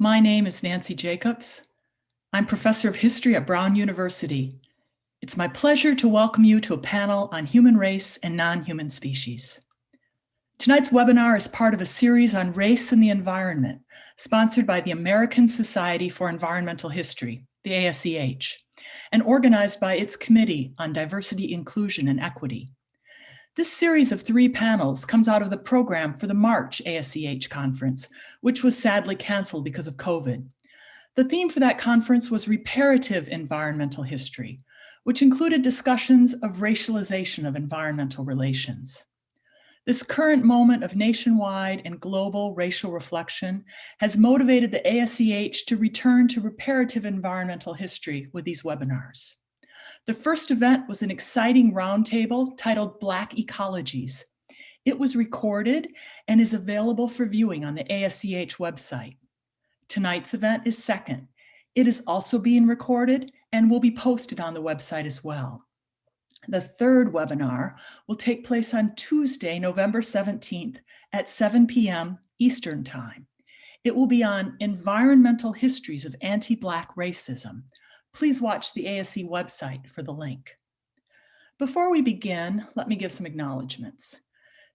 My name is Nancy Jacobs. I'm professor of history at Brown University. It's my pleasure to welcome you to a panel on human race and non-human species. Tonight's webinar is part of a series on race and the environment, sponsored by the American Society for Environmental History, the ASEH, and organized by its Committee on Diversity, Inclusion, and Equity. This series of 3 panels comes out of the program for the March ASEH conference, which was sadly canceled because of COVID. The theme for that conference was Reparative Environmental History, which included discussions of racialization of environmental relations. This current moment of nationwide and global racial reflection has motivated the ASEH to return to reparative environmental history with these webinars. The first event was an exciting roundtable titled Black Ecologies. It was recorded and is available for viewing on the ASEH website. Tonight's event is second. It is also being recorded and will be posted on the website as well. The third webinar will take place on Tuesday, November 17th at 7 p.m. Eastern Time. It will be on environmental histories of anti-Black racism. Please watch the ASE website for the link. Before we begin, let me give some acknowledgements.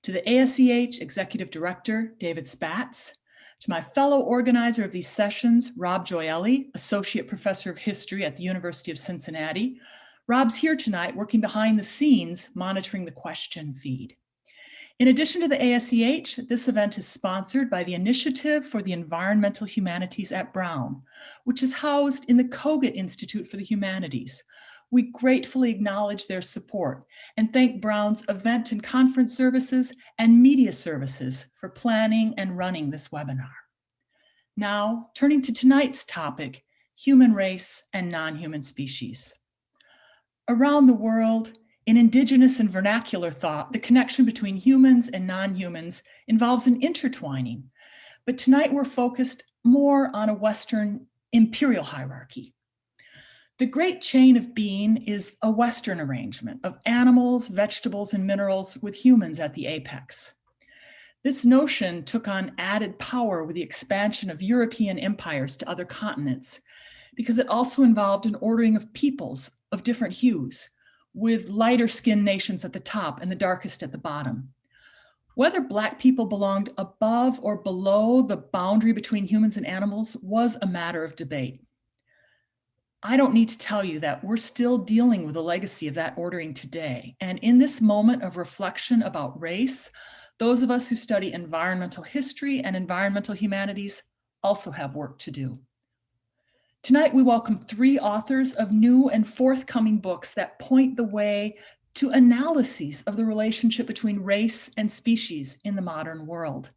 To the ASEH Executive Director, David Spatz, to my fellow organizer of these sessions, Rob Gioeli, Associate Professor of History at the University of Cincinnati. Rob's here tonight working behind the scenes, monitoring the question feed. In addition to the ASEH, this event is sponsored by the Initiative for the Environmental Humanities at Brown, which is housed in the Kogut Institute for the Humanities. We gratefully acknowledge their support and thank Brown's event and conference services and media services for planning and running this webinar. Now, turning to tonight's topic, human race and non-human species. Around the world, in indigenous and vernacular thought, the connection between humans and non-humans involves an intertwining. But tonight we're focused more on a Western imperial hierarchy. The great chain of being is a Western arrangement of animals, vegetables, and minerals with humans at the apex. This notion took on added power with the expansion of European empires to other continents, because it also involved an ordering of peoples of different hues, with lighter skinned nations at the top and the darkest at the bottom. Whether Black people belonged above or below the boundary between humans and animals was a matter of debate. I don't need to tell you that we're still dealing with the legacy of that ordering today. And in this moment of reflection about race, those of us who study environmental history and environmental humanities also have work to do. Tonight, we welcome 3 authors of new and forthcoming books that point the way to analyses of the relationship between race and species in the modern world.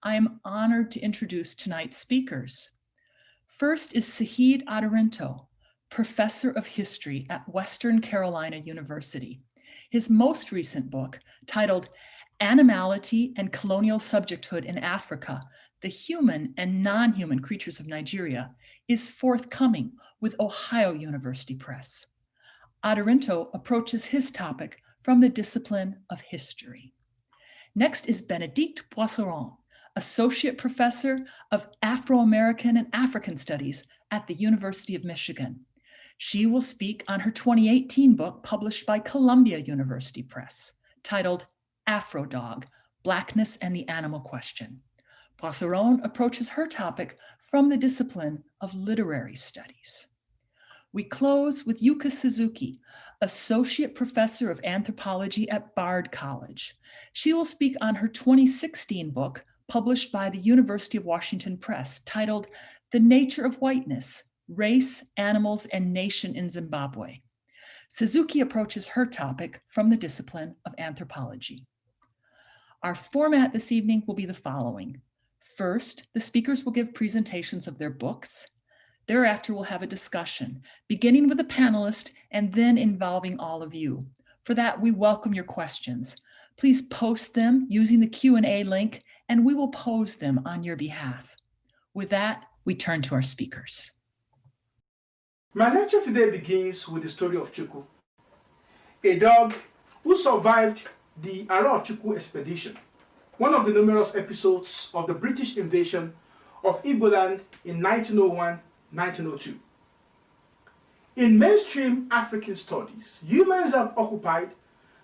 I am honored to introduce tonight's speakers. First is Saheed Aderinto, Professor of History at Western Carolina University. His most recent book, titled Animality and Colonial Subjecthood in Africa, the Human and Non-Human Creatures of Nigeria, is forthcoming with Ohio University Press. Aderinto approaches his topic from the discipline of history. Next is Bénédicte Boisseron, Associate Professor of Afro-American and African Studies at the University of Michigan. She will speak on her 2018 book published by Columbia University Press, titled Afro-Dog, Blackness and the Animal Question. Boisseron approaches her topic from the discipline of literary studies. We close with Yuka Suzuki, Associate Professor of Anthropology at Bard College. She will speak on her 2016 book published by the University of Washington Press, titled The Nature of Whiteness, Race, Animals, and Nation in Zimbabwe. Suzuki approaches her topic from the discipline of anthropology. Our format this evening will be the following. First, the speakers will give presentations of their books. Thereafter, we'll have a discussion, beginning with the panelist and then involving all of you. For that, we welcome your questions. Please post them using the Q&A link, and we will pose them on your behalf. With that, we turn to our speakers. My lecture today begins with the story of Chuku, a dog who survived the Aro Chuku expedition, one of the numerous episodes of the British invasion of Igbo land in 1901-1902. In mainstream African studies, humans have occupied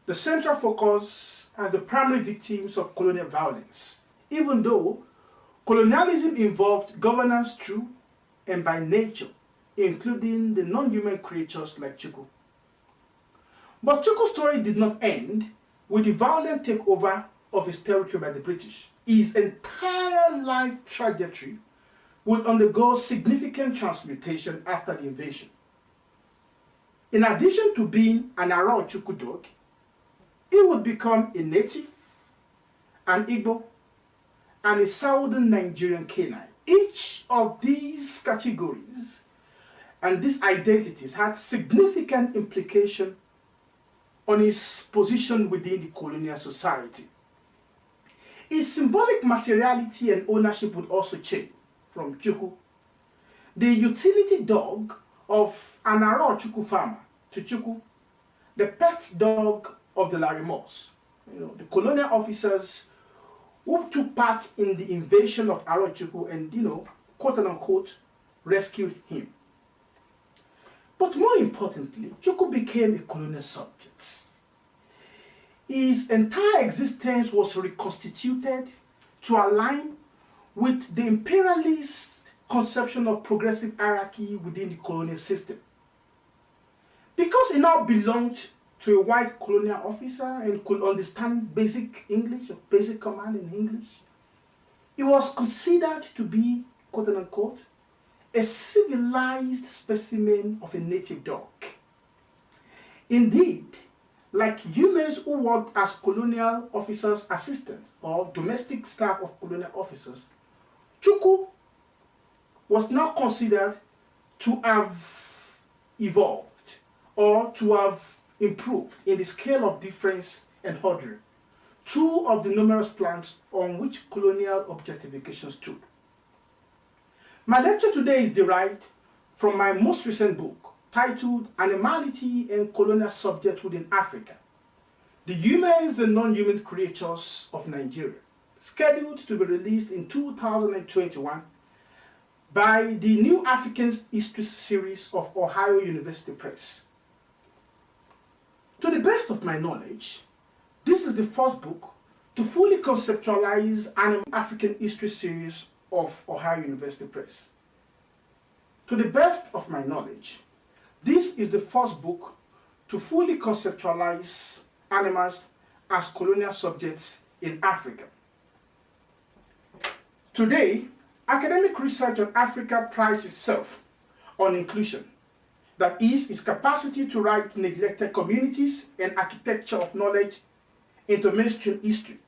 the central focus as the primary victims of colonial violence, even though colonialism involved governance through and by nature, including the non-human creatures like Chukwu. But Chukwu's story did not end with the violent takeover of his territory by the British. His entire life trajectory would undergo significant transmutation after the invasion. In addition to being an Aro Chukwu dog, he would become a native, an Igbo, and a southern Nigerian Canine. Each of these categories and these identities had significant implication on his position within the colonial society. His symbolic materiality and ownership would also change from Chukwu, the utility dog of an Aro Chukwu farmer, to Chukwu, the pet dog of the Larimos, the colonial officers who took part in the invasion of Aro Chukwu and, quote unquote, rescued him. But more importantly, Chukwu became a colonial subject. His entire existence was reconstituted to align with the imperialist conception of progressive hierarchy within the colonial system. Because he now belonged to a white colonial officer and could understand basic English or basic command in English, he was considered to be, quote unquote, a civilized specimen of a native dog. Indeed, like humans who worked as colonial officers' assistants or domestic staff of colonial officers, Chukwu was now considered to have evolved or to have improved in the scale of difference and order, two of the numerous plans on which colonial objectification stood. My lecture today is derived from my most recent book titled Animality and Colonial Subjecthood in Africa, The Humans and Non-Human Creatures of Nigeria, scheduled to be released in 2021 by the New African History series of Ohio University Press. To the best of my knowledge, this is the first book to fully conceptualize an African History series of Ohio University Press. To the best of my knowledge, this is the first book to fully conceptualize animals as colonial subjects in Africa. Today, academic research on Africa prides itself on inclusion, that is, its capacity to write neglected communities and architecture of knowledge into mainstream history.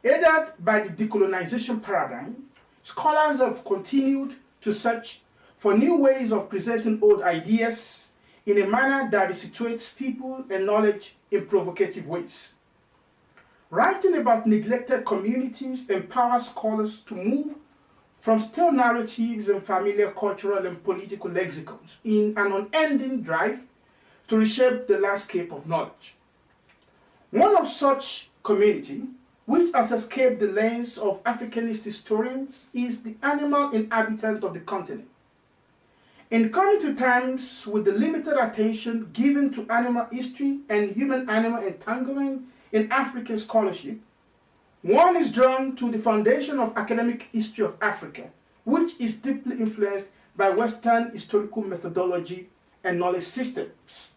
Aided by the decolonization paradigm, scholars have continued to search for new ways of presenting old ideas in a manner that situates people and knowledge in provocative ways. Writing about neglected communities empowers scholars to move from stale narratives and familiar cultural and political lexicons in an unending drive to reshape the landscape of knowledge. One of such community, which has escaped the lens of Africanist historians, is the animal inhabitant of the continent. In coming to terms with the limited attention given to animal history and human-animal entanglement in African scholarship, one is drawn to the foundation of academic history of Africa, which is deeply influenced by Western historical methodology and knowledge systems.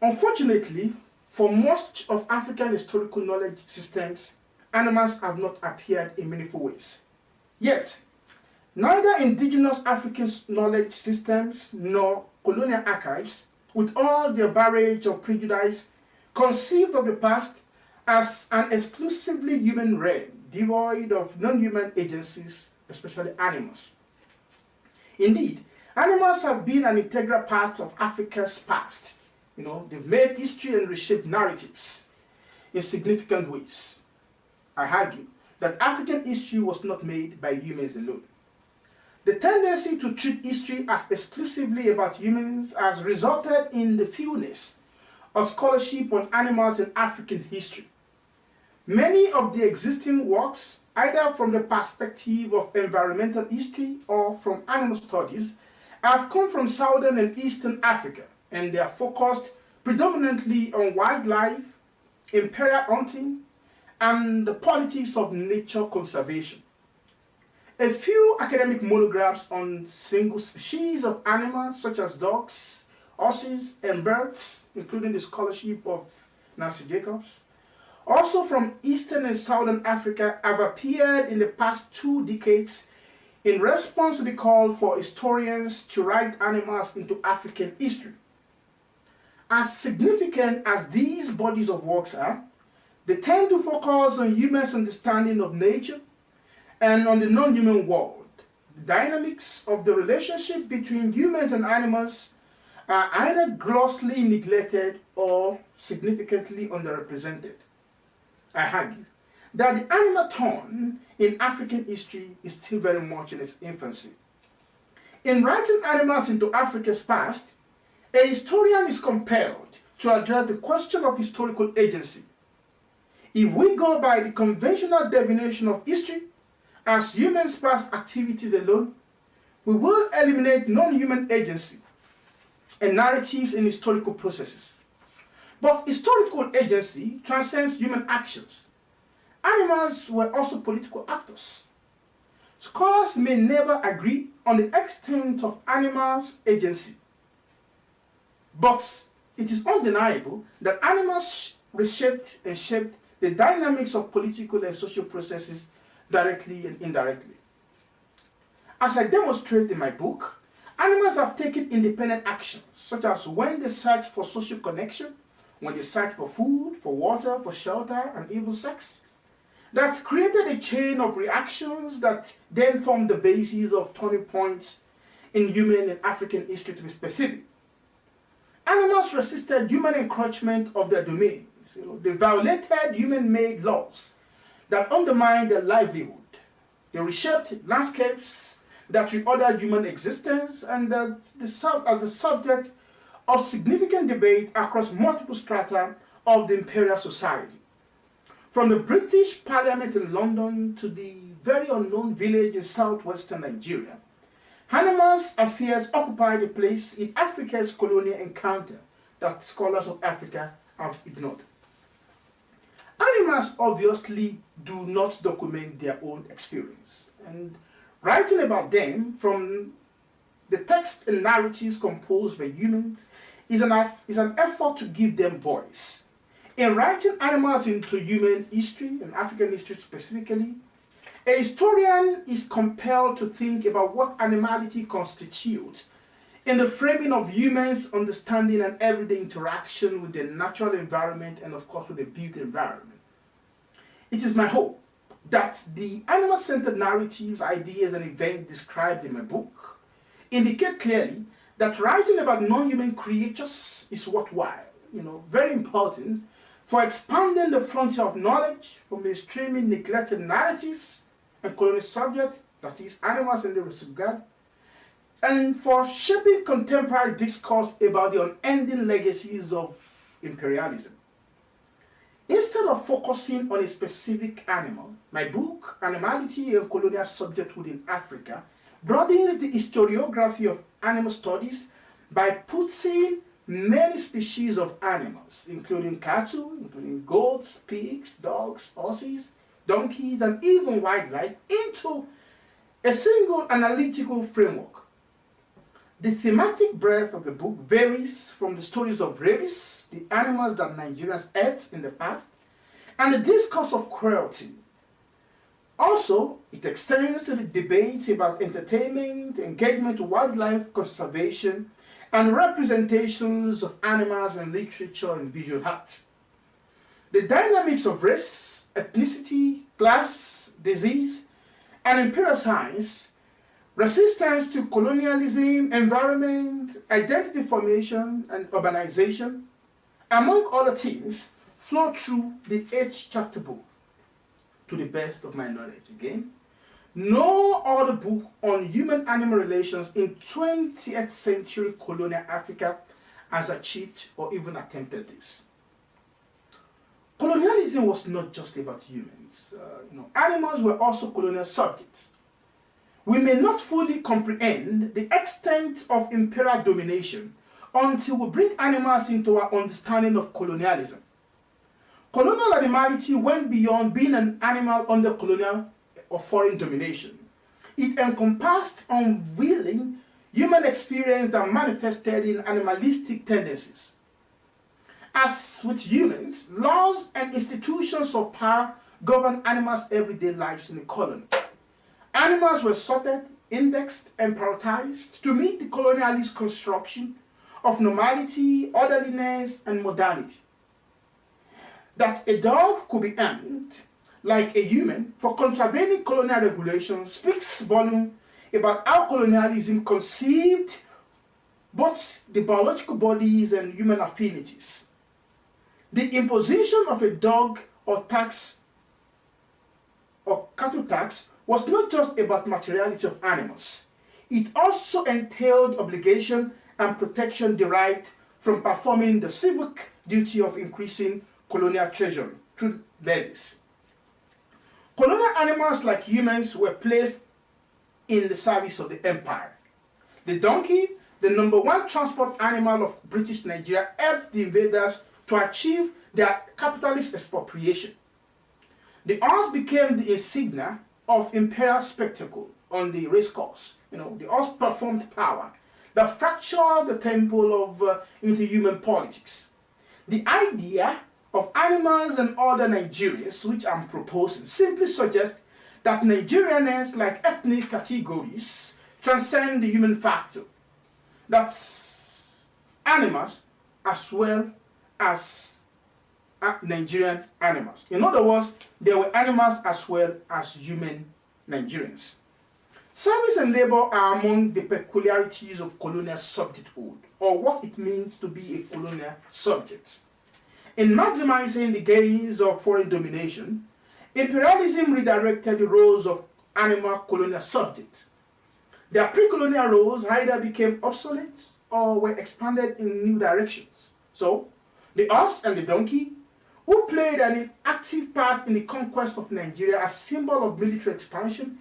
Unfortunately, for most of African historical knowledge systems, animals have not appeared in meaningful ways. Yet, neither indigenous African knowledge systems nor colonial archives, with all their barrage of prejudice, conceived of the past as an exclusively human realm, devoid of non-human agencies, especially animals. Indeed, animals have been an integral part of Africa's past. They've made history and reshaped narratives in significant ways. I argue that African history was not made by humans alone. The tendency to treat history as exclusively about humans has resulted in the fewness of scholarship on animals in African history. Many of the existing works either from the perspective of environmental history or from animal studies, have come from Southern and Eastern Africa, and they are focused predominantly on wildlife, imperial hunting, and the politics of nature conservation. A few academic monographs on single species of animals such as dogs, horses, and birds, including the scholarship of Nancy Jacobs, also from Eastern and Southern Africa, have appeared in the past 2 decades in response to the call for historians to write animals into African history. As significant as these bodies of works are, they tend to focus on humans' understanding of nature and on the non-human world. The dynamics of the relationship between humans and animals are either grossly neglected or significantly underrepresented. I argue that the animal turn in African history is still very much in its infancy. In writing animals into Africa's past, a historian is compelled to address the question of historical agency. If we go by the conventional definition of history as humans' past activities alone, we will eliminate non-human agency and narratives in historical processes. But historical agency transcends human actions. Animals were also political actors. Scholars may never agree on the extent of animals' agency, but it is undeniable that animals reshaped and shaped the dynamics of political and social processes directly and indirectly. As I demonstrate in my book, animals have taken independent actions, such as when they search for social connection, when they search for food, for water, for shelter, and even sex, that created a chain of reactions that then formed the basis of turning points in human and African history, to be specific. Animals resisted human encroachment of their domains. They violated human-made laws that undermined their livelihood. They reshaped landscapes that reordered human existence and as the subject of significant debate across multiple strata of the imperial society. From the British Parliament in London to the very unknown village in southwestern Nigeria, animals' affairs occupied a place in Africa's colonial encounter that scholars of Africa have ignored. Animals obviously do not document their own experience, and writing about them from the text and narratives composed by humans is an effort to give them voice. In writing animals into human history, and African history specifically, a historian is compelled to think about what animality constitutes in the framing of humans' understanding and everyday interaction with the natural environment and, of course, with the built environment. It is my hope that the animal-centered narratives, ideas, and events described in my book indicate clearly that writing about non-human creatures is worthwhile, very important for expanding the frontier of knowledge, for mainstreaming neglected narratives and colonial subjects, that is, animals and their regard, and for shaping contemporary discourse about the unending legacies of imperialism. Instead of focusing on a specific animal, my book, Animality and Colonial Subjecthood in Africa, broadens the historiography of animal studies by putting many species of animals, including cattle, including goats, pigs, dogs, horses, donkeys, and even wildlife, into a single analytical framework. The thematic breadth of the book varies from the stories of rabies, the animals that Nigerians ate in the past, and the discourse of cruelty. Also, it extends to the debates about entertainment, engagement with wildlife conservation, and representations of animals in literature and visual art. The dynamics of race, ethnicity, class, disease, and imperial science, resistance to colonialism, environment, identity formation, and urbanization, among other things, flow through the 8th chapter book, to the best of my knowledge. Again, no other book on human-animal relations in 20th century colonial Africa has achieved or even attempted this. Colonialism was not just about humans. Animals were also colonial subjects. We may not fully comprehend the extent of imperial domination until we bring animals into our understanding of colonialism. Colonial animality went beyond being an animal under colonial or foreign domination. It encompassed unveiling human experience that manifested in animalistic tendencies. As with humans, laws and institutions of power govern animals' everyday lives in the colony. Animals were sorted, indexed, and prioritized to meet the colonialist construction of normality, orderliness, and modality. That a dog could be hanged like a human for contravening colonial regulations speaks volumes about how colonialism conceived both the biological bodies and human affinities. The imposition of a dog or tax or cattle tax was not just about materiality of animals. It also entailed obligation and protection derived from performing the civic duty of increasing colonial treasury through levies. Colonial animals like humans were placed in the service of the empire. The donkey, the #1 transport animal of British Nigeria, helped the invaders to achieve their capitalist expropriation. The horse became the insignia of imperial spectacle on the racecourse. The horse performed power that fractured the temple of interhuman politics. The idea of animals and other Nigerians, which I'm proposing, simply suggests that Nigerianness, like ethnic categories, transcend the human factor. That's animals as well as Nigerian animals. In other words, there were animals as well as human Nigerians. Service and labor are among the peculiarities of colonial subjecthood, or what it means to be a colonial subject. In maximizing the gains of foreign domination, imperialism redirected the roles of animal colonial subjects. Their pre-colonial roles either became obsolete or were expanded in new directions. So, the horse and the donkey, who played an active part in the conquest of Nigeria as symbol of military expansion,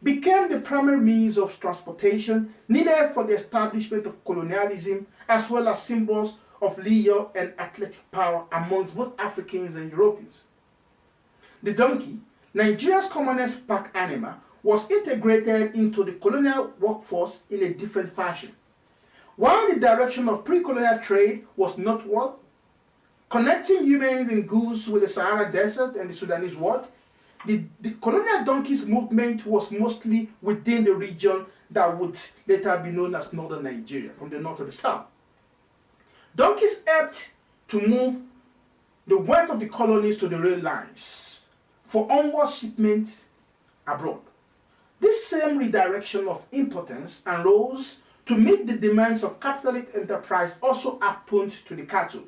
became the primary means of transportation needed for the establishment of colonialism, as well as symbols of leisure and athletic power amongst both Africans and Europeans. The donkey, Nigeria's commonest pack animal, was integrated into the colonial workforce in a different fashion. While the direction of pre-colonial trade was northward, connecting humans and goods with the Sahara Desert and the Sudanese world, the colonial donkeys movement was mostly within the region that would later be known as northern Nigeria, from the north to the south. Donkeys helped to move the wealth of the colonies to the rail lines for onward shipment abroad. This same redirection of importance and roles to meet the demands of capitalist enterprise also happened to the cattle,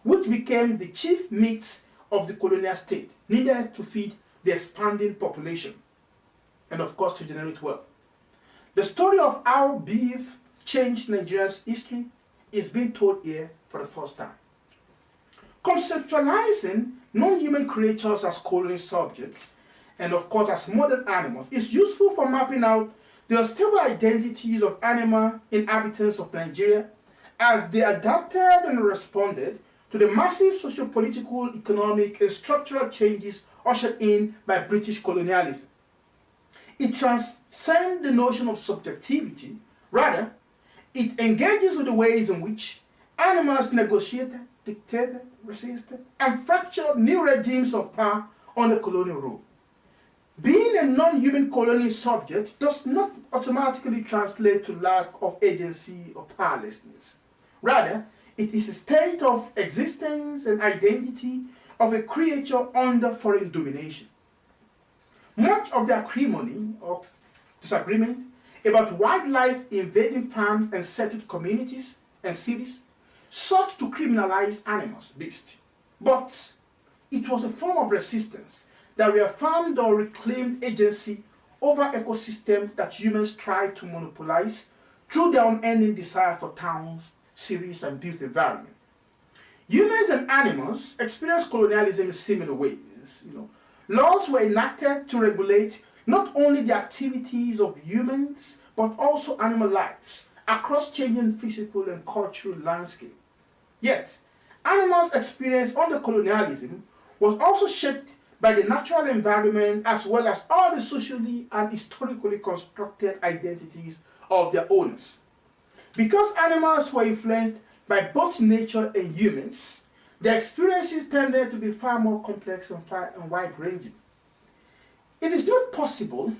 which became the chief meats of the colonial state, needed to feed the expanding population and of course to generate wealth. The story of how beef changed Nigeria's history is being told here for the first time. Conceptualizing non-human creatures as colony subjects and of course as modern animals is useful for mapping out the unstable identities of animal inhabitants of Nigeria as they adapted and responded to the massive socio-political, economic, and structural changes ushered in by British colonialism. It transcends the notion of subjectivity. Rather, it engages with the ways in which animals negotiated, dictated, resisted, and fractured new regimes of power under colonial rule. Being a non-human colony subject does not automatically translate to lack of agency or powerlessness. Rather, it is a state of existence and identity of a creature under foreign domination. Much of the acrimony or disagreement about wildlife invading farms and settled communities and cities sought to criminalize animals, beasts. But it was a form of resistance that reaffirmed or reclaimed agency over ecosystems that humans tried to monopolize through their unending desire for towns, cities, and built environment. Humans and animals experience colonialism in similar ways. Laws were enacted to regulate not only the activities of humans, but also animal lives across changing physical and cultural landscape. Yet, animals' experience under colonialism was also shaped by the natural environment as well as all the socially and historically constructed identities of their owners. Because animals were influenced by both nature and humans, their experiences tended to be far more complex and wide-ranging. It is not possible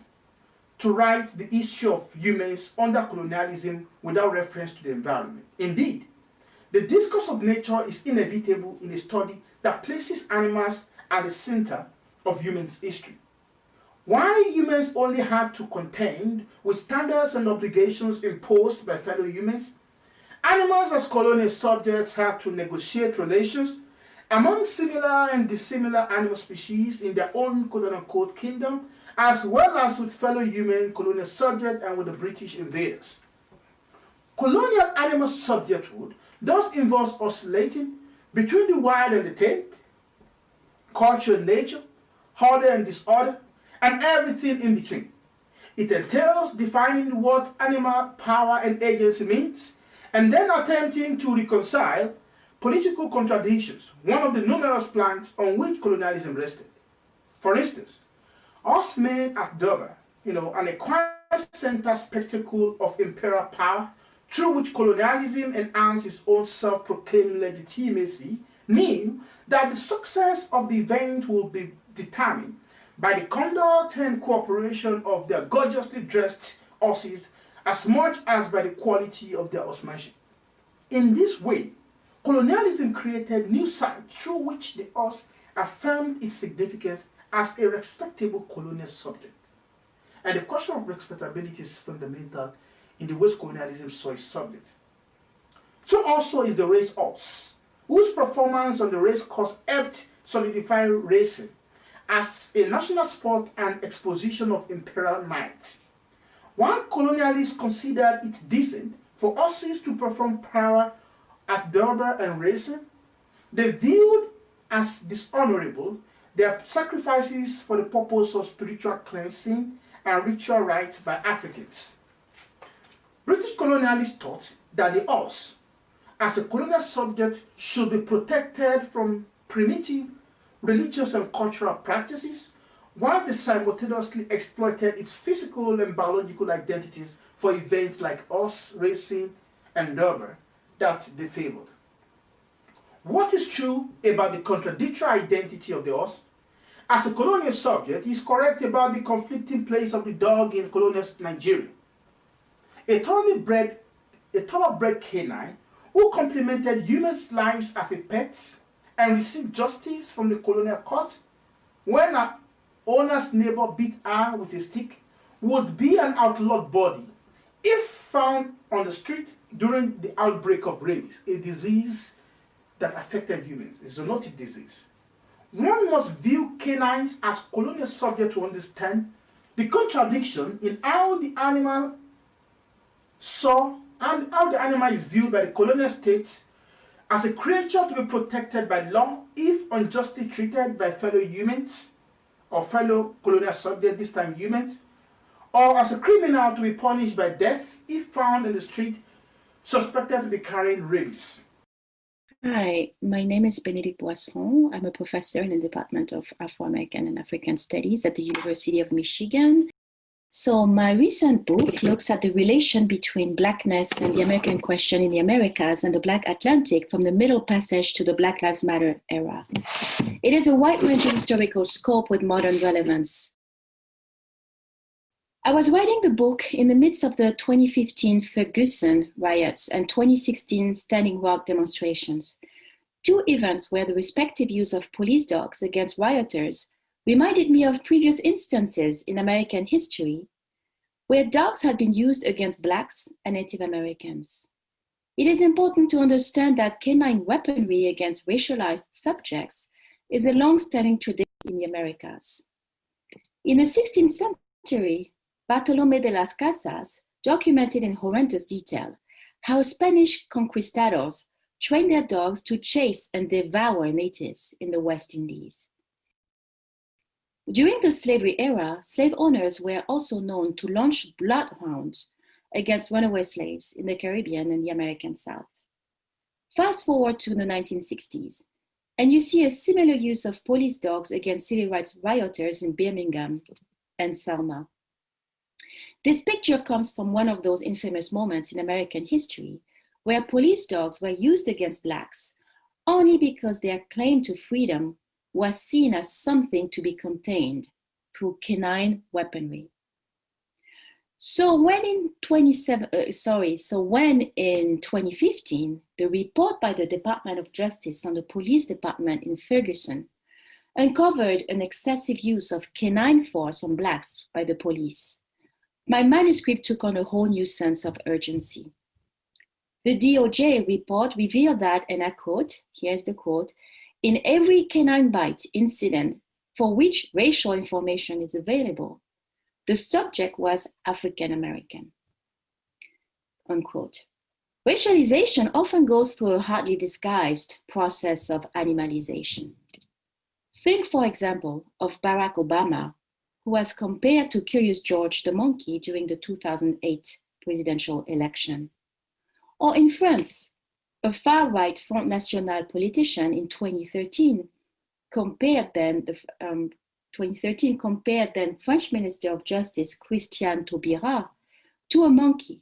to write the history of humans under colonialism without reference to the environment. Indeed, the discourse of nature is inevitable in a study that places animals at the center of human history. While humans only had to contend with standards and obligations imposed by fellow humans, animals as colonial subjects had to negotiate relations among similar and dissimilar animal species in their own quote-unquote kingdom, as well as with fellow human colonial subjects and with the British invaders. Colonial animal subjecthood thus involves oscillating between the wild and the tame, culture and nature, order and disorder, and everything in between. It entails defining what animal power and agency means, and then attempting to reconcile political contradictions, one of the numerous planks on which colonialism rested. For instance, us men at Durban, an equine-centered spectacle of imperial power through which colonialism enhanced its own self-proclaimed legitimacy, knew that the success of the event would be determined by the conduct and cooperation of their gorgeously dressed horses as much as by the quality of their horsemanship. In this way, colonialism created new sites through which the horse affirmed its significance as a respectable colonial subject. And the question of respectability is fundamental in the ways colonialism saw its subject. So also is the race horse, whose performance on the race course helped solidify racing as a national sport and exposition of imperial might. While colonialists considered it decent for horses to perform power at Durban and racing, they viewed as dishonorable their sacrifices for the purpose of spiritual cleansing and ritual rites by Africans. British colonialists thought that the horse, as a colonial subject, should be protected from primitive religious and cultural practices, while they simultaneously exploited its physical and biological identities for events like horse racing and Durban that they favored. What is true about the contradictory identity of the horse? As a colonial subject, is correct about the conflicting place of the dog in colonial Nigeria. A thoroughbred canine who complemented humans' lives as a pet and received justice from the colonial court when her owner's neighbor beat her with a stick would be an outlawed body if found on the street during the outbreak of rabies, a disease that affected humans, a zoonotic disease. One must view canines as colonial subjects to understand the contradiction in how the animal saw and how the animal is viewed by the colonial states as a creature to be protected by law if unjustly treated by fellow humans or fellow colonial subjects, this time humans, or as a criminal to be punished by death if found in the street suspected to be carrying rabies. Hi, my name is Benedict Boisson. I'm a professor in the Department of Afro-American and African Studies at the University of Michigan. So my recent book looks at the relation between Blackness and the American question in the Americas and the Black Atlantic from the Middle Passage to the Black Lives Matter era. It is a wide-ranging historical scope with modern relevance. I was writing the book in the midst of the 2015 Ferguson riots and 2016 Standing Rock demonstrations, two events where the respective use of police dogs against rioters reminded me of previous instances in American history where dogs had been used against Blacks and Native Americans. It is important to understand that canine weaponry against racialized subjects is a long-standing tradition in the Americas. In the 16th century, Bartolomé de las Casas documented in horrendous detail how Spanish conquistadors trained their dogs to chase and devour natives in the West Indies. During the slavery era, slave owners were also known to launch bloodhounds against runaway slaves in the Caribbean and the American South. Fast forward to the 1960s, and you see a similar use of police dogs against civil rights rioters in Birmingham and Selma. This picture comes from one of those infamous moments in American history where police dogs were used against Blacks only because their claim to freedom was seen as something to be contained through canine weaponry. So when in 2015, the report by the Department of Justice on the police department in Ferguson uncovered an excessive use of canine force on Blacks by the police, my manuscript took on a whole new sense of urgency. The DOJ report revealed that, and I quote, here's the quote, in every canine bite incident for which racial information is available, the subject was African American, unquote. Racialization often goes through a hardly disguised process of animalization. Think, for example, of Barack Obama, who was compared to Curious George the monkey during the 2008 presidential election. Or in France, a far-right Front National politician in 2013 compared then French Minister of Justice Christiane Taubira to a monkey,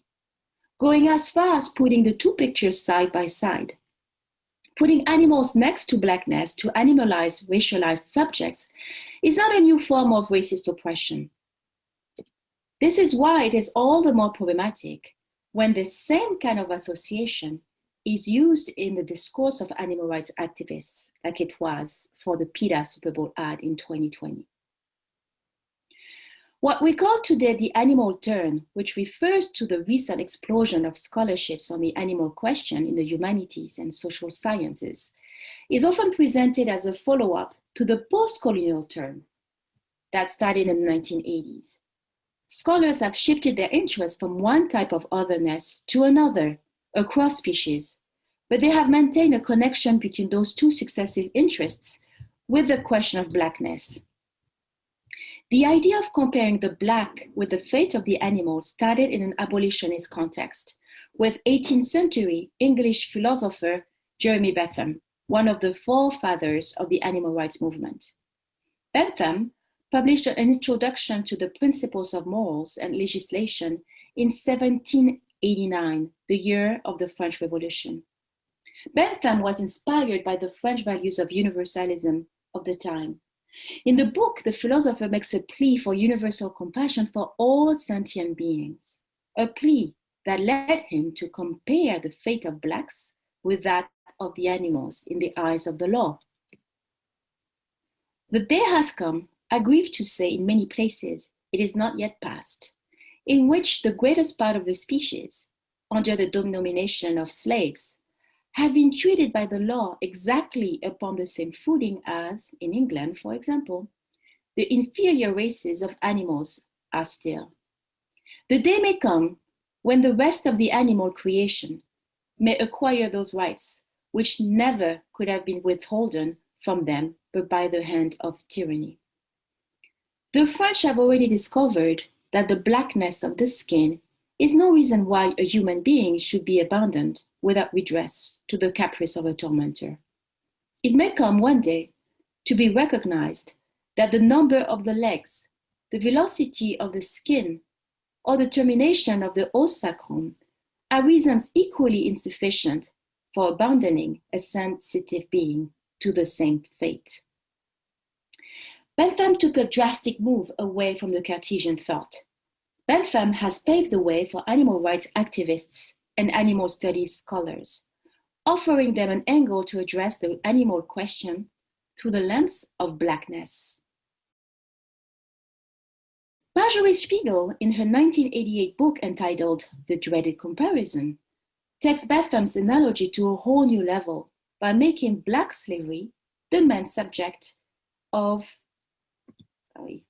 going as far as putting the two pictures side by side. Putting animals next to Blackness to animalize racialized subjects is not a new form of racist oppression. This is why it is all the more problematic when the same kind of association is used in the discourse of animal rights activists, like it was for the PETA Super Bowl ad in 2020. What we call today the animal turn, which refers to the recent explosion of scholarships on the animal question in the humanities and social sciences, is often presented as a follow-up to the post-colonial turn that started in the 1980s. Scholars have shifted their interest from one type of otherness to another across species, but they have maintained a connection between those two successive interests with the question of Blackness. The idea of comparing the Black with the fate of the animal started in an abolitionist context with 18th century English philosopher Jeremy Bentham, one of the forefathers of the animal rights movement. Bentham published an introduction to the principles of morals and legislation in 1789, the year of the French Revolution. Bentham was inspired by the French values of universalism of the time. In the book, the philosopher makes a plea for universal compassion for all sentient beings, a plea that led him to compare the fate of Blacks with that of the animals in the eyes of the law. The day has come, I grieve to say in many places, it is not yet past, in which the greatest part of the species, under the denomination of slaves, have been treated by the law exactly upon the same footing as, in England, for example, the inferior races of animals are still. The day may come when the rest of the animal creation may acquire those rights which never could have been withholden from them but by the hand of tyranny. The French have already discovered that the blackness of the skin is no reason why a human being should be abandoned without redress to the caprice of a tormentor. It may come one day to be recognized that the number of the legs, the velocity of the skin, or the termination of the os sacrum are reasons equally insufficient for abandoning a sensitive being to the same fate. Bentham took a drastic move away from the Cartesian thought. Bentham has paved the way for animal rights activists and animal studies scholars, offering them an angle to address the animal question through the lens of blackness. Marjorie Spiegel, in her 1988 book entitled The Dreaded Comparison, takes Bentham's analogy to a whole new level by making Black slavery the main subject of, the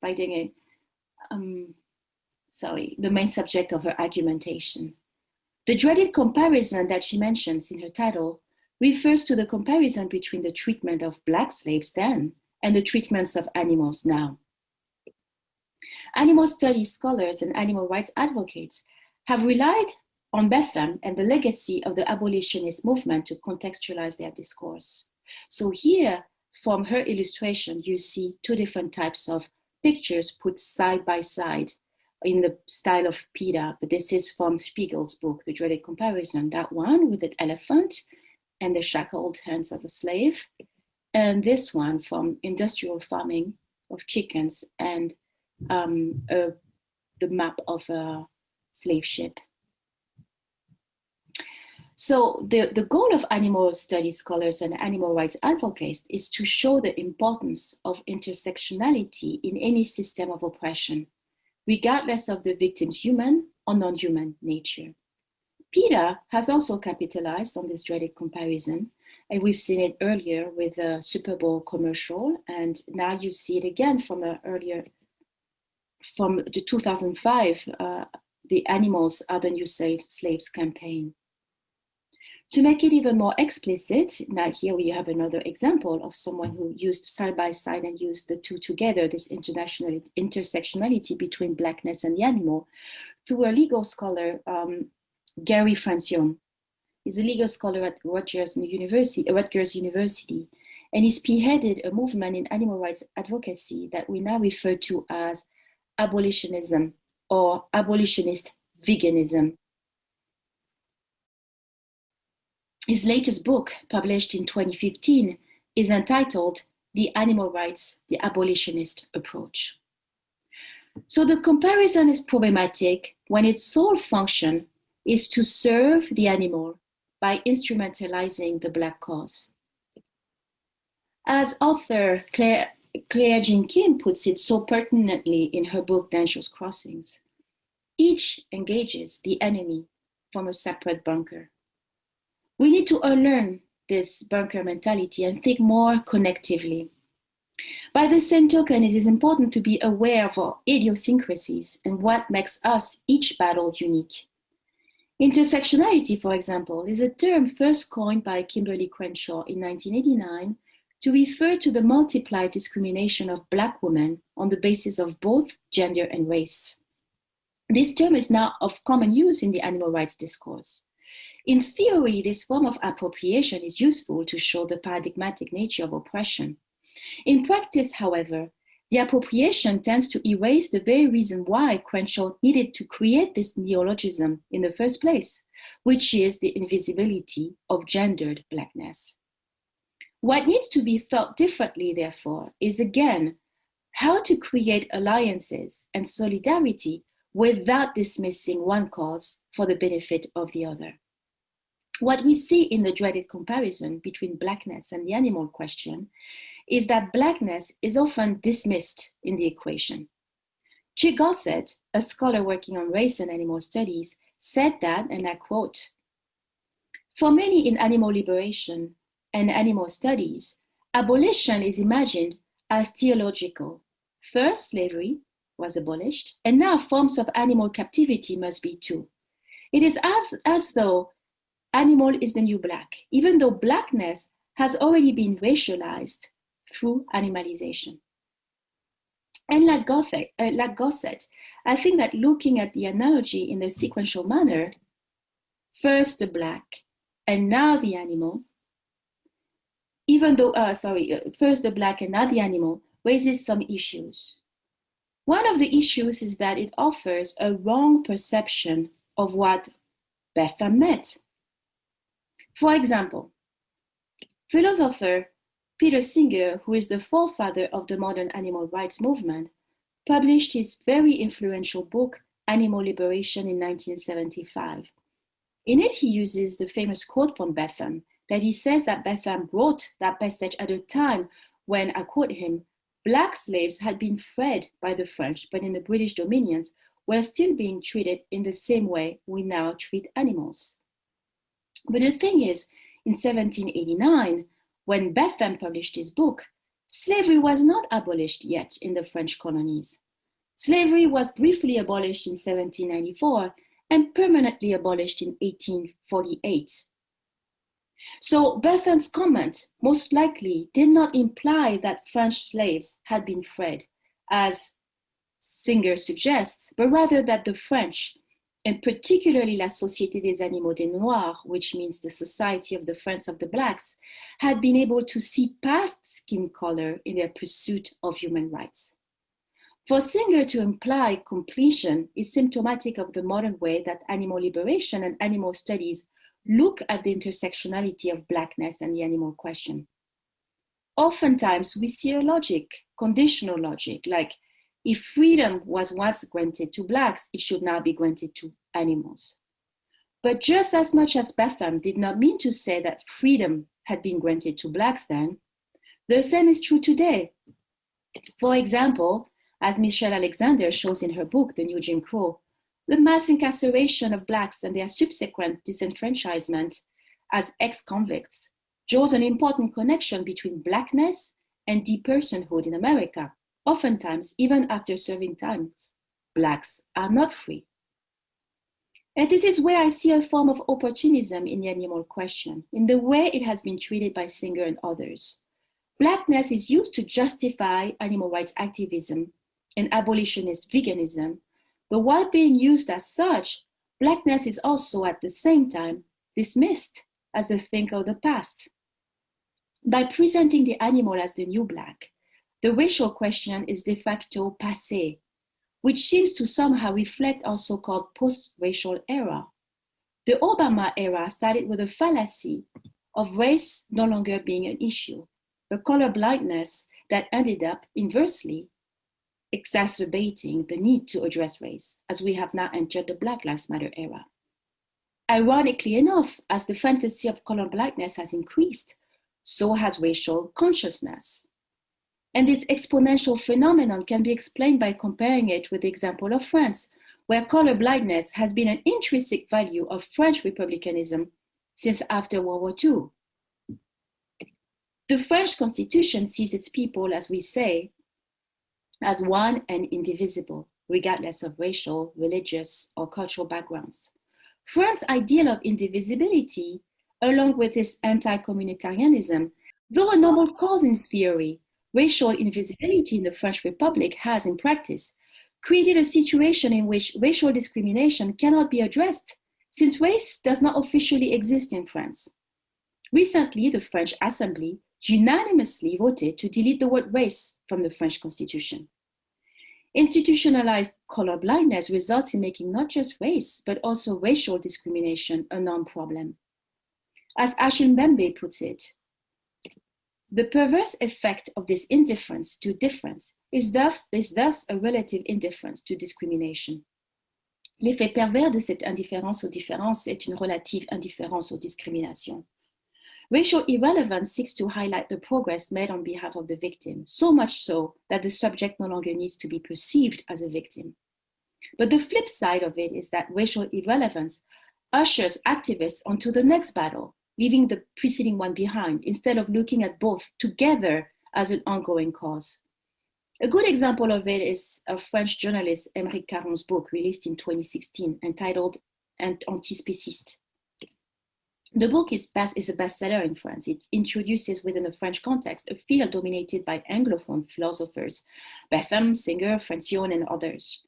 main subject of her argumentation. The dreaded comparison that she mentions in her title refers to the comparison between the treatment of Black slaves then and the treatments of animals now. Animal studies scholars and animal rights advocates have relied on Betham and the legacy of the abolitionist movement to contextualize their discourse. So here, from her illustration, you see two different types of pictures put side by side in the style of PETA, but this is from Spiegel's book, The Dreaded Comparison, that one with the elephant and the shackled hands of a slave, and this one from Industrial Farming of Chickens and the map of a slave ship. So the goal of animal studies scholars and animal rights advocates is to show the importance of intersectionality in any system of oppression, regardless of the victim's human or non-human nature. PETA has also capitalized on this dreaded comparison, and we've seen it earlier with a Super Bowl commercial, and now you see it again from the 2005, the Animals Are the New Slaves campaign. To make it even more explicit, now here we have another example of someone who used side by side and used the two together, this intersectionality between Blackness and the animal, through a legal scholar, Gary Francione. He's a legal scholar at Rutgers University, and he spearheaded a movement in animal rights advocacy that we now refer to as abolitionism or abolitionist veganism. His latest book, published in 2015, is entitled The Animal Rights, the Abolitionist Approach. So the comparison is problematic when its sole function is to serve the animal by instrumentalizing the Black cause. As author Claire Jean Kim puts it so pertinently in her book, Dangerous Crossings, each engages the enemy from a separate bunker. We need to unlearn this bunker mentality and think more connectively. By the same token, it is important to be aware of our idiosyncrasies and what makes us each battle unique. Intersectionality, for example, is a term first coined by Kimberly Crenshaw in 1989 to refer to the multiplied discrimination of Black women on the basis of both gender and race. This term is now of common use in the animal rights discourse. In theory, this form of appropriation is useful to show the paradigmatic nature of oppression. In practice, however, the appropriation tends to erase the very reason why Crenshaw needed to create this neologism in the first place, which is the invisibility of gendered Blackness. What needs to be thought differently, therefore, is again, how to create alliances and solidarity without dismissing one cause for the benefit of the other. What we see in the dreaded comparison between Blackness and the animal question is that Blackness is often dismissed in the equation. Chi Gossett, a scholar working on race and animal studies, said that, and I quote, "For many in animal liberation and animal studies, abolition is imagined as theological. First, slavery was abolished, and now forms of animal captivity must be too. It is as though animal is the new Black, even though Blackness has already been racialized through animalization." And like Gossett, I think that looking at the analogy in a sequential manner, first the Black and now the animal, first the Black and now the animal raises some issues. One of the issues is that it offers a wrong perception of what Betham meant. For example, philosopher Peter Singer, who is the forefather of the modern animal rights movement, published his very influential book, Animal Liberation, in 1975. In it, he uses the famous quote from Betham, that he says that Betham wrote that passage at a time when, I quote him, Black slaves had been freed by the French, but in the British dominions were still being treated in the same way we now treat animals. But the thing is, in 1789, when Betham published his book, slavery was not abolished yet in the French colonies. Slavery was briefly abolished in 1794 and permanently abolished in 1848. So Bertham's comment most likely did not imply that French slaves had been freed, as Singer suggests, but rather that the French, and particularly La Société des Animaux des Noirs, which means the Society of the Friends of the Blacks, had been able to see past skin color in their pursuit of human rights. For Singer to imply completion is symptomatic of the modern way that animal liberation and animal studies look at the intersectionality of Blackness and the animal question. Oftentimes, we see a logic, conditional logic, like if freedom was once granted to Blacks, it should now be granted to animals. But just as much as Betham did not mean to say that freedom had been granted to Blacks then, the same is true today. For example, as Michelle Alexander shows in her book, The New Jim Crow, the mass incarceration of Blacks and their subsequent disenfranchisement as ex-convicts draws an important connection between Blackness and depersonhood in America. Oftentimes, even after serving times, Blacks are not free. And this is where I see a form of opportunism in the animal question, in the way it has been treated by Singer and others. Blackness is used to justify animal rights activism and abolitionist veganism, but while being used as such, Blackness is also at the same time dismissed as a thing of the past. By presenting the animal as the new Black, the racial question is de facto passé, which seems to somehow reflect our so-called post-racial era. The Obama era started with a fallacy of race no longer being an issue, a colorblindness that ended up inversely exacerbating the need to address race, as we have now entered the Black Lives Matter era. Ironically enough, as the fantasy of colorblindness has increased, so has racial consciousness. And this exponential phenomenon can be explained by comparing it with the example of France, where colorblindness has been an intrinsic value of French republicanism since after World War II. The French Constitution sees its people, as we say, as one and indivisible, regardless of racial, religious, or cultural backgrounds. France's ideal of indivisibility, along with its anti-communitarianism, though a noble cause in theory, racial invisibility in the French Republic has, in practice, created a situation in which racial discrimination cannot be addressed, since race does not officially exist in France. Recently, the French Assembly unanimously voted to delete the word race from the French Constitution. Institutionalized colorblindness results in making not just race, but also racial discrimination a non-problem. As Achille Mbembe puts it, the perverse effect of this indifference to difference is thus a relative indifference to discrimination. L'effet pervers de cette indifférence aux différences est une relative indifférence aux discriminations. Racial irrelevance seeks to highlight the progress made on behalf of the victim, so much so that the subject no longer needs to be perceived as a victim. But the flip side of it is that racial irrelevance ushers activists onto the next battle, leaving the preceding one behind, instead of looking at both together as an ongoing cause. A good example of it is a French journalist, Émeric Caron's book, released in 2016, entitled Anti-speciesism. The book is a bestseller in France. It introduces within a French context a field dominated by Anglophone philosophers, Betham, Singer, Francione, and others.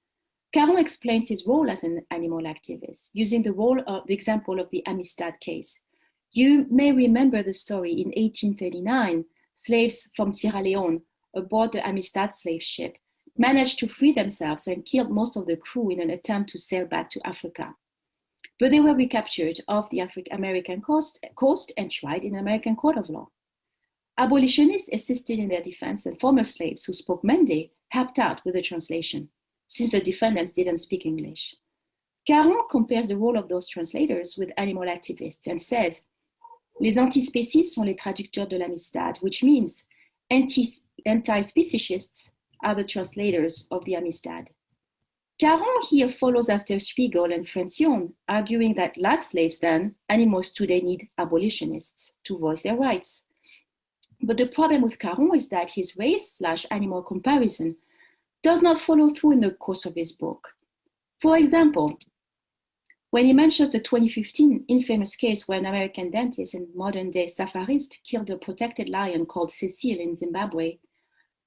Caron explains his role as an animal activist, using the example of the Amistad case. You may remember the story. In 1839, slaves from Sierra Leone aboard the Amistad slave ship managed to free themselves and killed most of the crew in an attempt to sail back to Africa. But they were recaptured off the American coast and tried in an American court of law. Abolitionists assisted in their defense, and former slaves who spoke Mende helped out with the translation, since the defendants didn't speak English. Caron compares the role of those translators with animal activists and says, Les anti-species sont les traducteurs de l'amistad, which means anti-speciesists are the translators of the amistad. Caron here follows after Spiegel and Francione, arguing that like slaves then, animals today need abolitionists to voice their rights. But the problem with Caron is that his race/animal comparison does not follow through in the course of his book. For example, When he mentions the 2015 infamous case where an American dentist and modern-day safarist killed a protected lion called Cecil in Zimbabwe,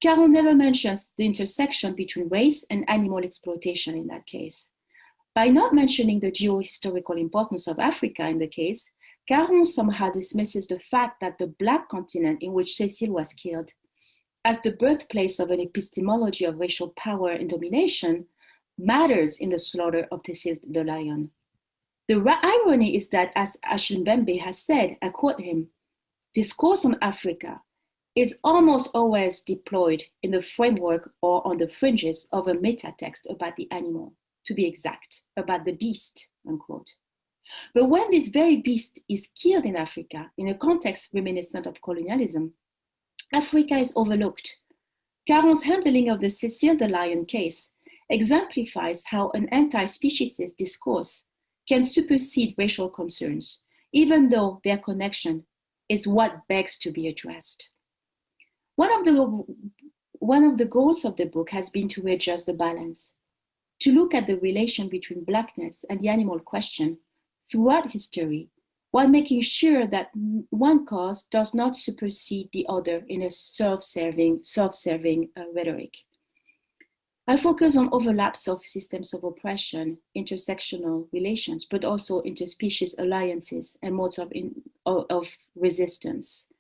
Caron never mentions the intersection between race and animal exploitation in that case. By not mentioning the geohistorical importance of Africa in the case, Caron somehow dismisses the fact that the Black continent in which Cecil was killed, as the birthplace of an epistemology of racial power and domination, matters in the slaughter of Cecil the lion. The irony is that, as Achille Mbembe has said, I quote him, discourse on Africa is almost always deployed in the framework or on the fringes of a meta-text about the animal, to be exact, about the beast, unquote. But when this very beast is killed in Africa, in a context reminiscent of colonialism, Africa is overlooked. Caron's handling of the Cecil the lion case exemplifies how an anti-speciesist discourse can supersede racial concerns, even though their connection is what begs to be addressed. One of the goals of the book has been to readjust the balance, to look at the relation between Blackness and the animal question throughout history, while making sure that one cause does not supersede the other in a self-serving rhetoric. I focus on overlaps of systems of oppression, intersectional relations, but also interspecies alliances and modes of resistance.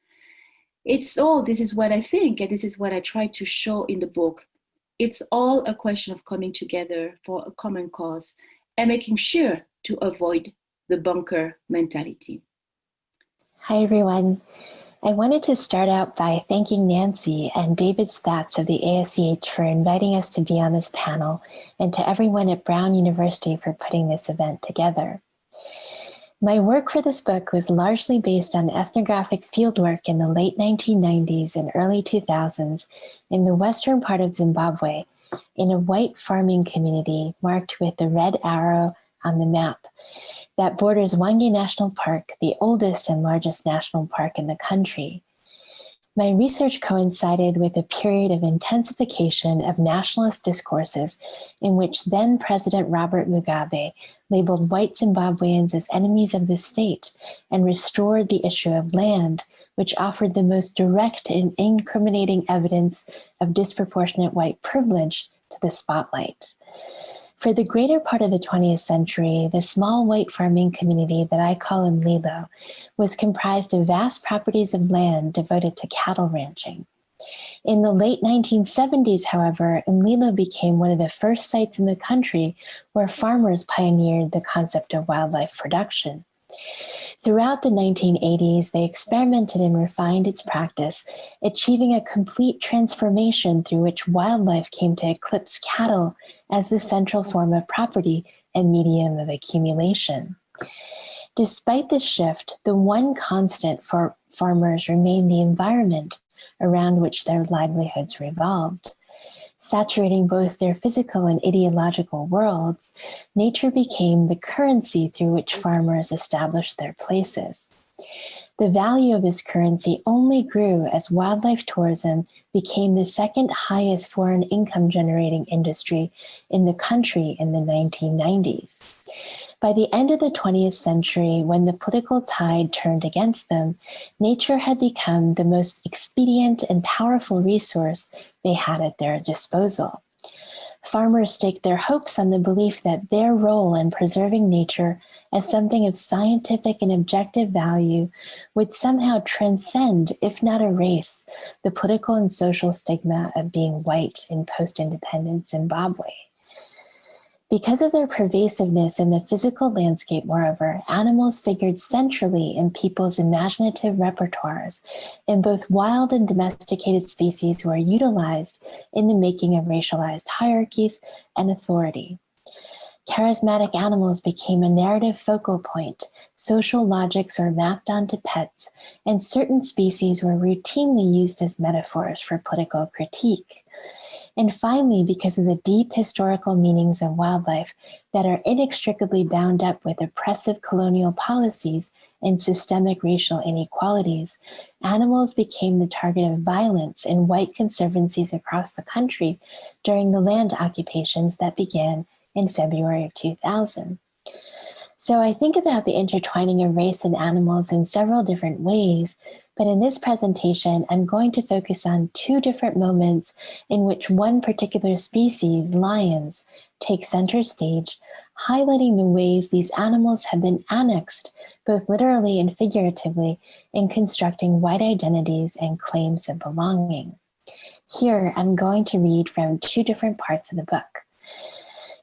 This is what I think, and this is what I try to show in the book. It's all a question of coming together for a common cause and making sure to avoid the bunker mentality. Hi, everyone. I wanted to start out by thanking Nancy and David Spatz of the ASCH for inviting us to be on this panel, and to everyone at Brown University for putting this event together. My work for this book was largely based on ethnographic fieldwork in the late 1990s and early 2000s in the western part of Zimbabwe, in a white farming community marked with the red arrow on the map that borders Hwange National Park, the oldest and largest national park in the country. My research coincided with a period of intensification of nationalist discourses in which then President Robert Mugabe labeled white Zimbabweans as enemies of the state and restored the issue of land, which offered the most direct and incriminating evidence of disproportionate white privilege to the spotlight. For the greater part of the 20th century, the small white farming community that I call Mlilo was comprised of vast properties of land devoted to cattle ranching. In the late 1970s, however, Mlilo became one of the first sites in the country where farmers pioneered the concept of wildlife production. Throughout the 1980s, they experimented and refined its practice, achieving a complete transformation through which wildlife came to eclipse cattle as the central form of property and medium of accumulation. Despite this shift, the one constant for farmers remained the environment around which their livelihoods revolved. Saturating both their physical and ideological worlds, nature became the currency through which farmers established their places. The value of this currency only grew as wildlife tourism became the second highest foreign income generating industry in the country in the 1990s. By the end of the 20th century, when the political tide turned against them, nature had become the most expedient and powerful resource they had at their disposal. Farmers staked their hopes on the belief that their role in preserving nature as something of scientific and objective value would somehow transcend, if not erase, the political and social stigma of being white in post-independent Zimbabwe. Because of their pervasiveness in the physical landscape, moreover, animals figured centrally in people's imaginative repertoires, in both wild and domesticated species who are utilized in the making of racialized hierarchies and authority. Charismatic animals became a narrative focal point, social logics were mapped onto pets, and certain species were routinely used as metaphors for political critique. And finally, because of the deep historical meanings of wildlife that are inextricably bound up with oppressive colonial policies and systemic racial inequalities, animals became the target of violence in white conservancies across the country during the land occupations that began in February of 2000. So I think about the intertwining of race and animals in several different ways, but in this presentation, I'm going to focus on two different moments in which one particular species, lions, takes center stage, highlighting the ways these animals have been annexed, both literally and figuratively, in constructing white identities and claims of belonging. Here, I'm going to read from two different parts of the book.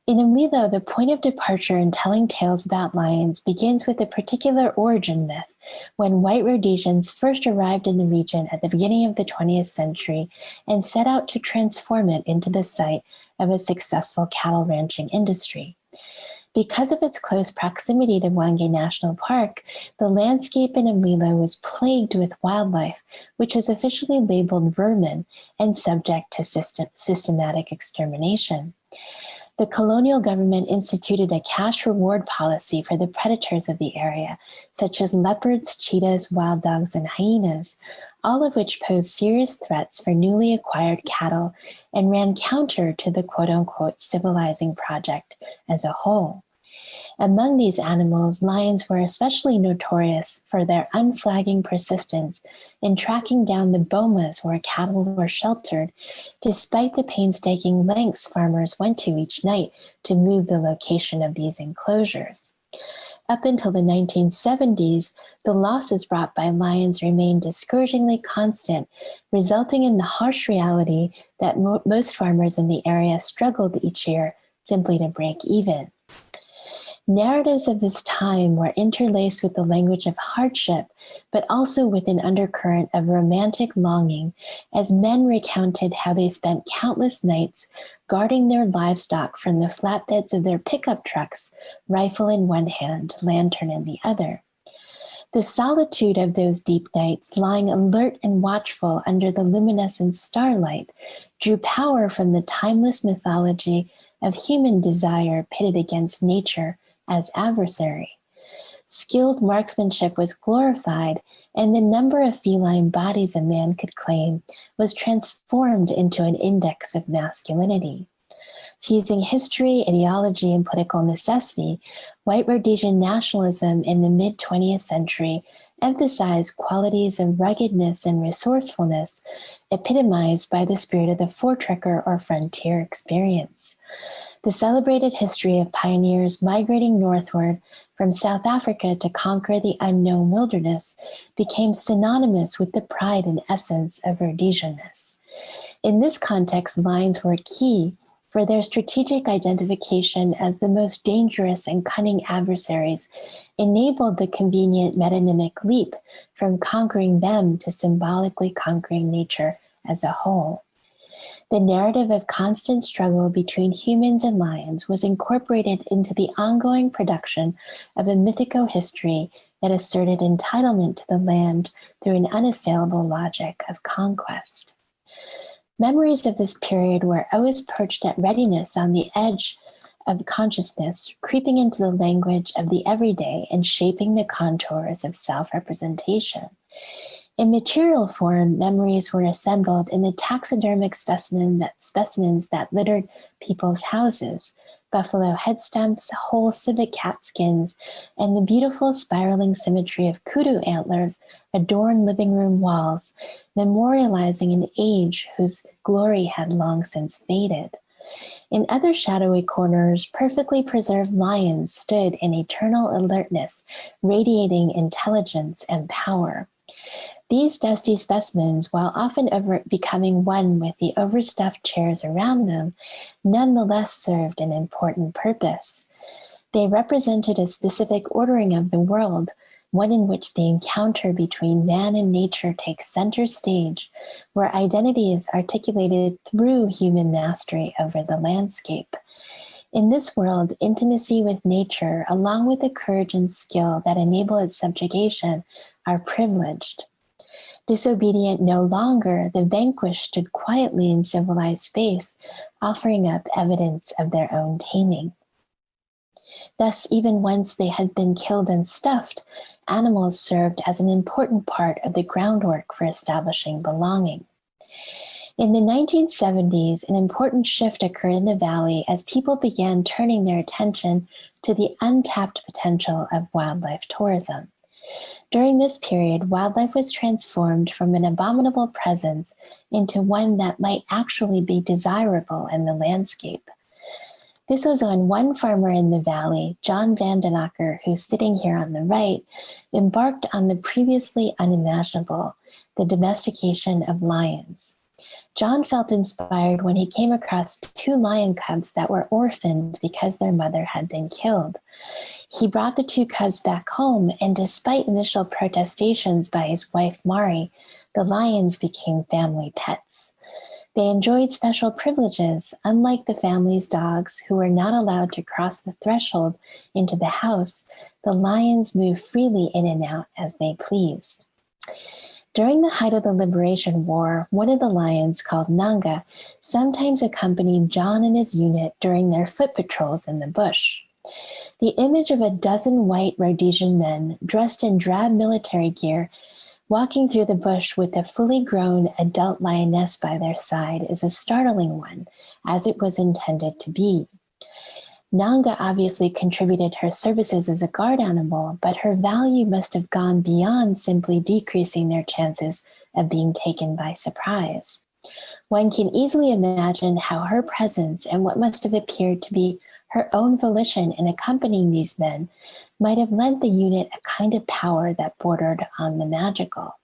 In Mlilo, the point of departure in telling tales about lions begins with a particular origin myth, when white Rhodesians first arrived in the region at the beginning of the 20th century and set out to transform it into the site of a successful cattle ranching industry. Because of its close proximity to Hwange National Park, the landscape in Mlilo was plagued with wildlife, which was officially labeled vermin and subject to systematic extermination. The colonial government instituted a cash reward policy for the predators of the area, such as leopards, cheetahs, wild dogs, and hyenas, all of which posed serious threats for newly acquired cattle and ran counter to the quote-unquote civilizing project as a whole. Among these animals, lions were especially notorious for their unflagging persistence in tracking down the bomas where cattle were sheltered, despite the painstaking lengths farmers went to each night to move the location of these enclosures. Up until the 1970s, the losses brought by lions remained discouragingly constant, resulting in the harsh reality that most farmers in the area struggled each year simply to break even. Narratives of this time were interlaced with the language of hardship, but also with an undercurrent of romantic longing, as men recounted how they spent countless nights guarding their livestock from the flatbeds of their pickup trucks, rifle in one hand, lantern in the other. The solitude of those deep nights, lying alert and watchful under the luminescent starlight, drew power from the timeless mythology of human desire pitted against nature as adversary. Skilled marksmanship was glorified, and the number of feline bodies a man could claim was transformed into an index of masculinity. Fusing history, ideology, and political necessity, white Rhodesian nationalism in the mid-20th century emphasized qualities of ruggedness and resourcefulness, epitomized by the spirit of the voortrekker or frontier experience. The celebrated history of pioneers migrating northward from South Africa to conquer the unknown wilderness became synonymous with the pride and essence of Rhodesianness. In this context, lions were key for their strategic identification as the most dangerous and cunning adversaries, enabled the convenient metonymic leap from conquering them to symbolically conquering nature as a whole. The narrative of constant struggle between humans and lions was incorporated into the ongoing production of a mythical history that asserted entitlement to the land through an unassailable logic of conquest. Memories of this period were always perched at readiness on the edge of consciousness, creeping into the language of the everyday and shaping the contours of self-representation. In material form, memories were assembled in the taxidermic specimens that littered people's houses, buffalo head stumps, whole civet cat skins, and the beautiful spiraling symmetry of kudu antlers adorned living room walls, memorializing an age whose glory had long since faded. In other shadowy corners, perfectly preserved lions stood in eternal alertness, radiating intelligence and power. These dusty specimens, while often becoming one with the overstuffed chairs around them, nonetheless served an important purpose. They represented a specific ordering of the world, one in which the encounter between man and nature takes center stage, where identity is articulated through human mastery over the landscape. In this world, intimacy with nature, along with the courage and skill that enable its subjugation, are privileged. Disobedient no longer, the vanquished stood quietly in civilized space, offering up evidence of their own taming. Thus, even once they had been killed and stuffed, animals served as an important part of the groundwork for establishing belonging. In the 1970s, an important shift occurred in the valley as people began turning their attention to the untapped potential of wildlife tourism. During this period, wildlife was transformed from an abominable presence into one that might actually be desirable in the landscape. This was when one farmer in the valley, John Vandenacker, who's sitting here on the right, embarked on the previously unimaginable, the domestication of lions. John felt inspired when he came across 2 lion cubs that were orphaned because their mother had been killed. He brought the 2 cubs back home, and despite initial protestations by his wife Mari, the lions became family pets. They enjoyed special privileges, unlike the family's dogs, who were not allowed to cross the threshold into the house. The lions moved freely in and out as they pleased. During the height of the Liberation War, one of the lions, called Nanga, sometimes accompanied John and his unit during their foot patrols in the bush. The image of a dozen white Rhodesian men dressed in drab military gear walking through the bush with a fully grown adult lioness by their side is a startling one, as it was intended to be. Nanga obviously contributed her services as a guard animal, but her value must have gone beyond simply decreasing their chances of being taken by surprise. One can easily imagine how her presence and what must have appeared to be her own volition in accompanying these men might have lent the unit a kind of power that bordered on the magical.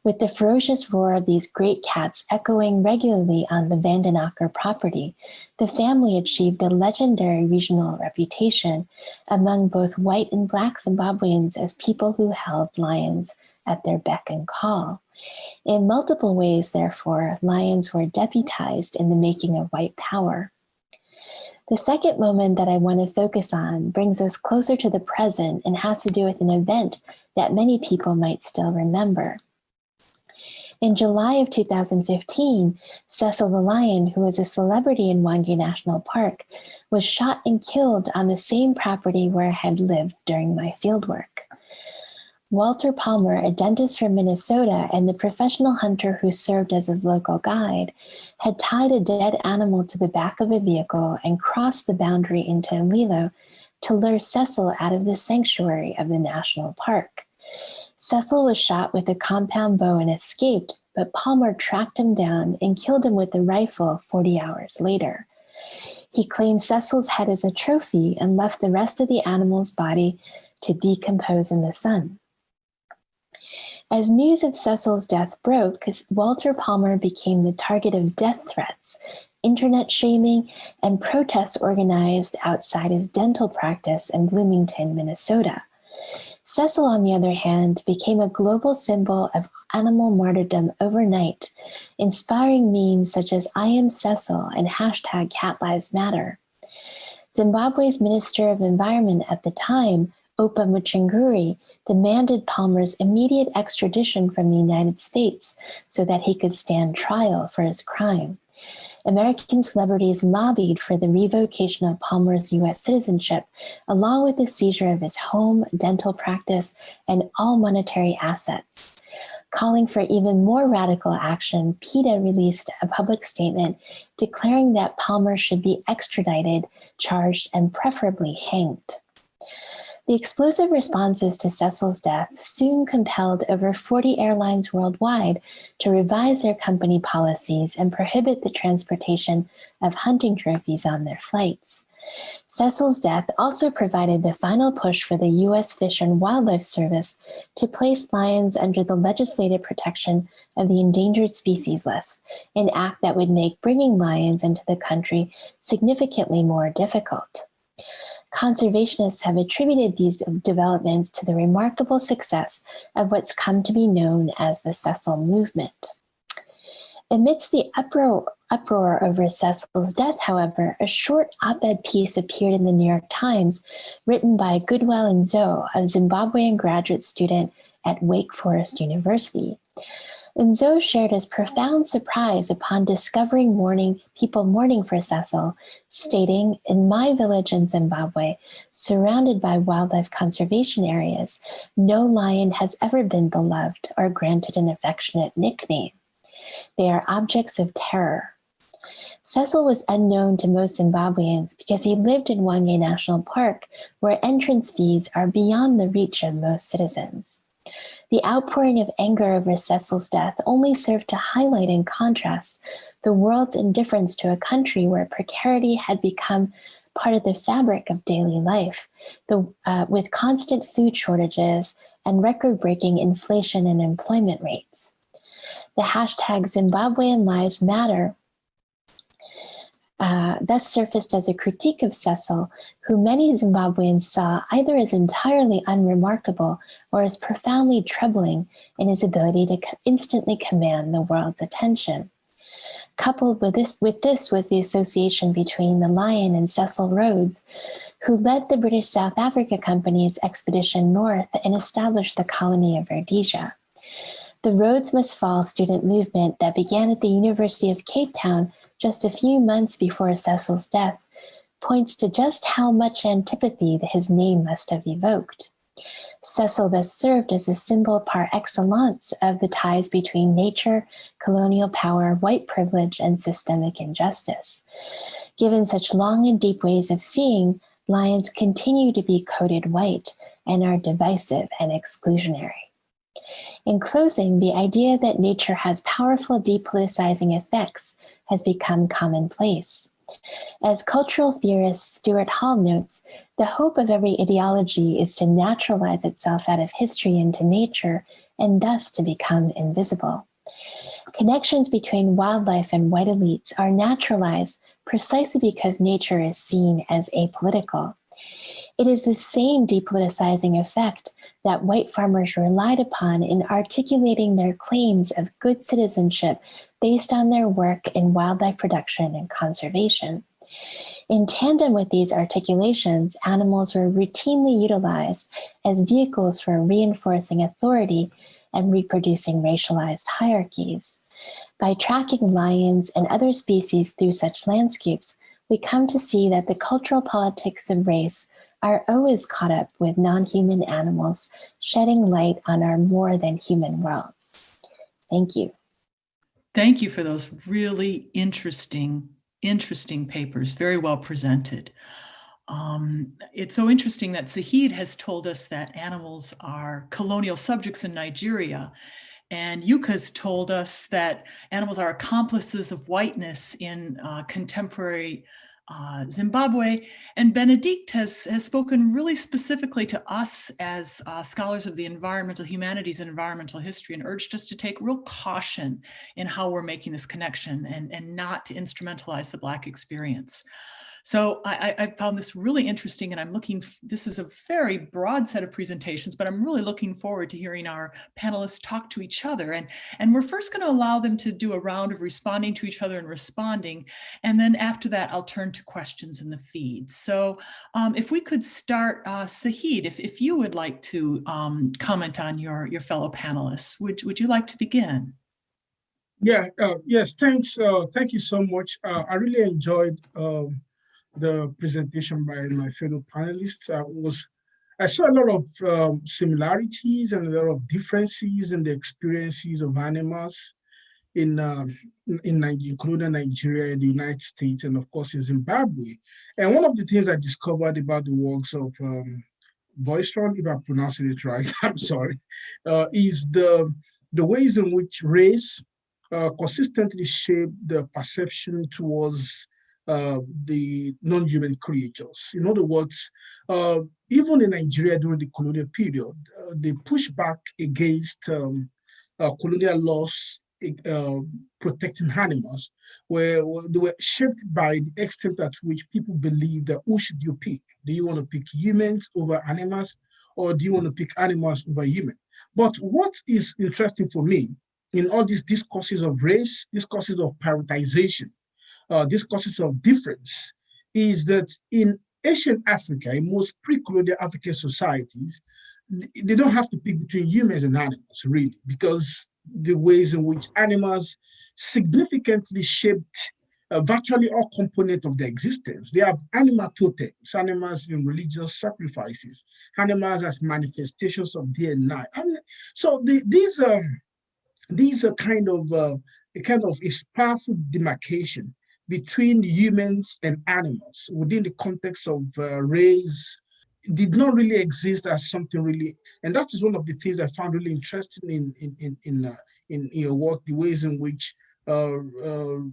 With the ferocious roar of these great cats echoing regularly on the Vandenacker property, the family achieved a legendary regional reputation among both white and black Zimbabweans as people who held lions at their beck and call. In multiple ways, therefore, lions were deputized in the making of white power. The second moment that I want to focus on brings us closer to the present and has to do with an event that many people might still remember. In July of 2015, Cecil the lion, who was a celebrity in Wangi National Park, was shot and killed on the same property where I had lived during my fieldwork. Walter Palmer, a dentist from Minnesota and the professional hunter who served as his local guide, had tied a dead animal to the back of a vehicle and crossed the boundary into Lilo to lure Cecil out of the sanctuary of the national park. Cecil was shot with a compound bow and escaped, but Palmer tracked him down and killed him with a rifle 40 hours later. He claimed Cecil's head as a trophy and left the rest of the animal's body to decompose in the sun. As news of Cecil's death broke, Walter Palmer became the target of death threats, internet shaming, and protests organized outside his dental practice in Bloomington, Minnesota. Cecil, on the other hand, became a global symbol of animal martyrdom overnight, inspiring memes such as "I am Cecil" and hashtag Cat Lives Matter. Zimbabwe's Minister of Environment at the time, Opa Muchinguri, demanded Palmer's immediate extradition from the United States so that he could stand trial for his crime. American celebrities lobbied for the revocation of Palmer's U.S. citizenship, along with the seizure of his home, dental practice, and all monetary assets. Calling for even more radical action, PETA released a public statement declaring that Palmer should be extradited, charged, and preferably hanged. The explosive responses to Cecil's death soon compelled over 40 airlines worldwide to revise their company policies and prohibit the transportation of hunting trophies on their flights. Cecil's death also provided the final push for the U.S. Fish and Wildlife Service to place lions under the legislative protection of the endangered species list, an act that would make bringing lions into the country significantly more difficult. Conservationists have attributed these developments to the remarkable success of what's come to be known as the Cecil movement. Amidst the uproar over Cecil's death, however, a short op-ed piece appeared in the New York Times written by Goodwill Nzo, a Zimbabwean graduate student at Wake Forest University. Nzo shared his profound surprise upon discovering people mourning for Cecil, stating, "In my village in Zimbabwe, surrounded by wildlife conservation areas, no lion has ever been beloved or granted an affectionate nickname." They are objects of terror. Cecil was unknown to most Zimbabweans because he lived in Hwange National Park, where entrance fees are beyond the reach of most citizens. The outpouring of anger over Cecil's death only served to highlight and contrast the world's indifference to a country where precarity had become part of the fabric of daily life, with constant food shortages and record-breaking inflation and employment rates. The hashtag Zimbabwean Lives Matter thus surfaced as a critique of Cecil, who many Zimbabweans saw either as entirely unremarkable or as profoundly troubling in his ability to instantly command the world's attention. Coupled with this was the association between the Lion and Cecil Rhodes, who led the British South Africa Company's expedition north and established the colony of Rhodesia. The Rhodes Must Fall student movement that began at the University of Cape Town just a few months before Cecil's death points to just how much antipathy his name must have evoked. Cecil thus served as a symbol par excellence of the ties between nature, colonial power, white privilege, and systemic injustice. Given such long and deep ways of seeing, lions continue to be coded white and are divisive and exclusionary. In closing, the idea that nature has powerful depoliticizing effects has become commonplace. As cultural theorist Stuart Hall notes, the hope of every ideology is to naturalize itself out of history into nature and thus to become invisible. Connections between wildlife and white elites are naturalized precisely because nature is seen as apolitical. It is the same depoliticizing effect that white farmers relied upon in articulating their claims of good citizenship based on their work in wildlife production and conservation. In tandem with these articulations, animals were routinely utilized as vehicles for reinforcing authority and reproducing racialized hierarchies. By tracking lions and other species through such landscapes, we come to see that the cultural politics of race are always caught up with non-human animals, shedding light on our more than human worlds. Thank you. Thank you for those really interesting papers, very well presented. It's so interesting that Saheed has told us that animals are colonial subjects in Nigeria, and Yuka's told us that animals are accomplices of whiteness in contemporary Zimbabwe, and Benedict has spoken really specifically to us as scholars of the environmental humanities and environmental history, and urged us to take real caution in how we're making this connection and not to instrumentalize the Black experience. So I found this really interesting, and this is a very broad set of presentations, but I'm really looking forward to hearing our panelists talk to each other. And we're first going to allow them to do a round of responding to each other and responding. And then after that, I'll turn to questions in the feed. So if we could start, Saheed, if you would like to comment on your fellow panelists, would you like to begin? Yeah, yes, thanks. Thank you so much. I really enjoyed the presentation by my fellow panelists. I saw a lot of similarities and a lot of differences in the experiences of animals including Nigeria and the United States, and of course in Zimbabwe. And one of the things I discovered about the works of Boystrom, if I'm pronouncing it right, I'm sorry, is the ways in which race consistently shape the perception towards the non-human creatures. In other words, even in Nigeria during the colonial period, they pushed back against colonial laws protecting animals, where they were shaped by the extent at which people believe that who should you pick? Do you want to pick humans over animals, or do you want to pick animals over humans? But what is interesting for me in all these discourses of race, discourses of prioritization, discourses of difference, is that in ancient Africa, in most pre-colonial African societies, they don't have to pick between humans and animals, really, because the ways in which animals significantly shaped virtually all components of their existence. They have animal totems, animals in religious sacrifices, animals as manifestations of day and night. So these are kind of a kind of a powerful demarcation between humans and animals within the context of race did not really exist as something really, and that is one of the things I found really interesting in your work, the ways in which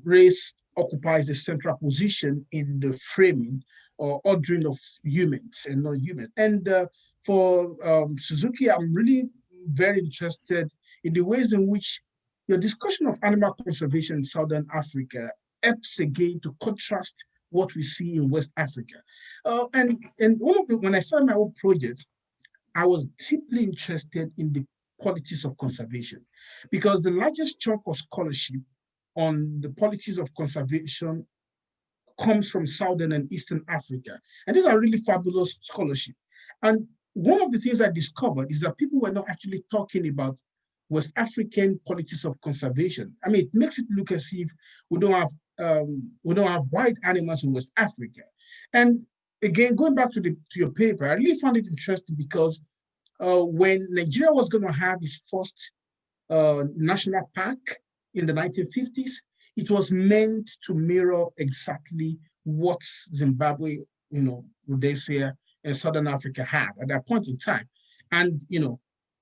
race occupies a central position in the framing or ordering of humans and non-humans. And for Suzuki, I'm really very interested in the ways in which your discussion of animal conservation in Southern Africa helps again to contrast what we see in West Africa. And one of the, when I started my own project, I was deeply interested in the politics of conservation, because the largest chunk of scholarship on the politics of conservation comes from Southern and Eastern Africa. And these are really fabulous scholarship. And one of the things I discovered is that people were not actually talking about West African politics of conservation. I mean, it makes it look as if we don't have wild animals in West Africa. And again, going back to your paper, I really found it interesting because when Nigeria was going to have its first national park in the 1950s, it was meant to mirror exactly what Zimbabwe, Rhodesia, and Southern Africa had at that point in time. And,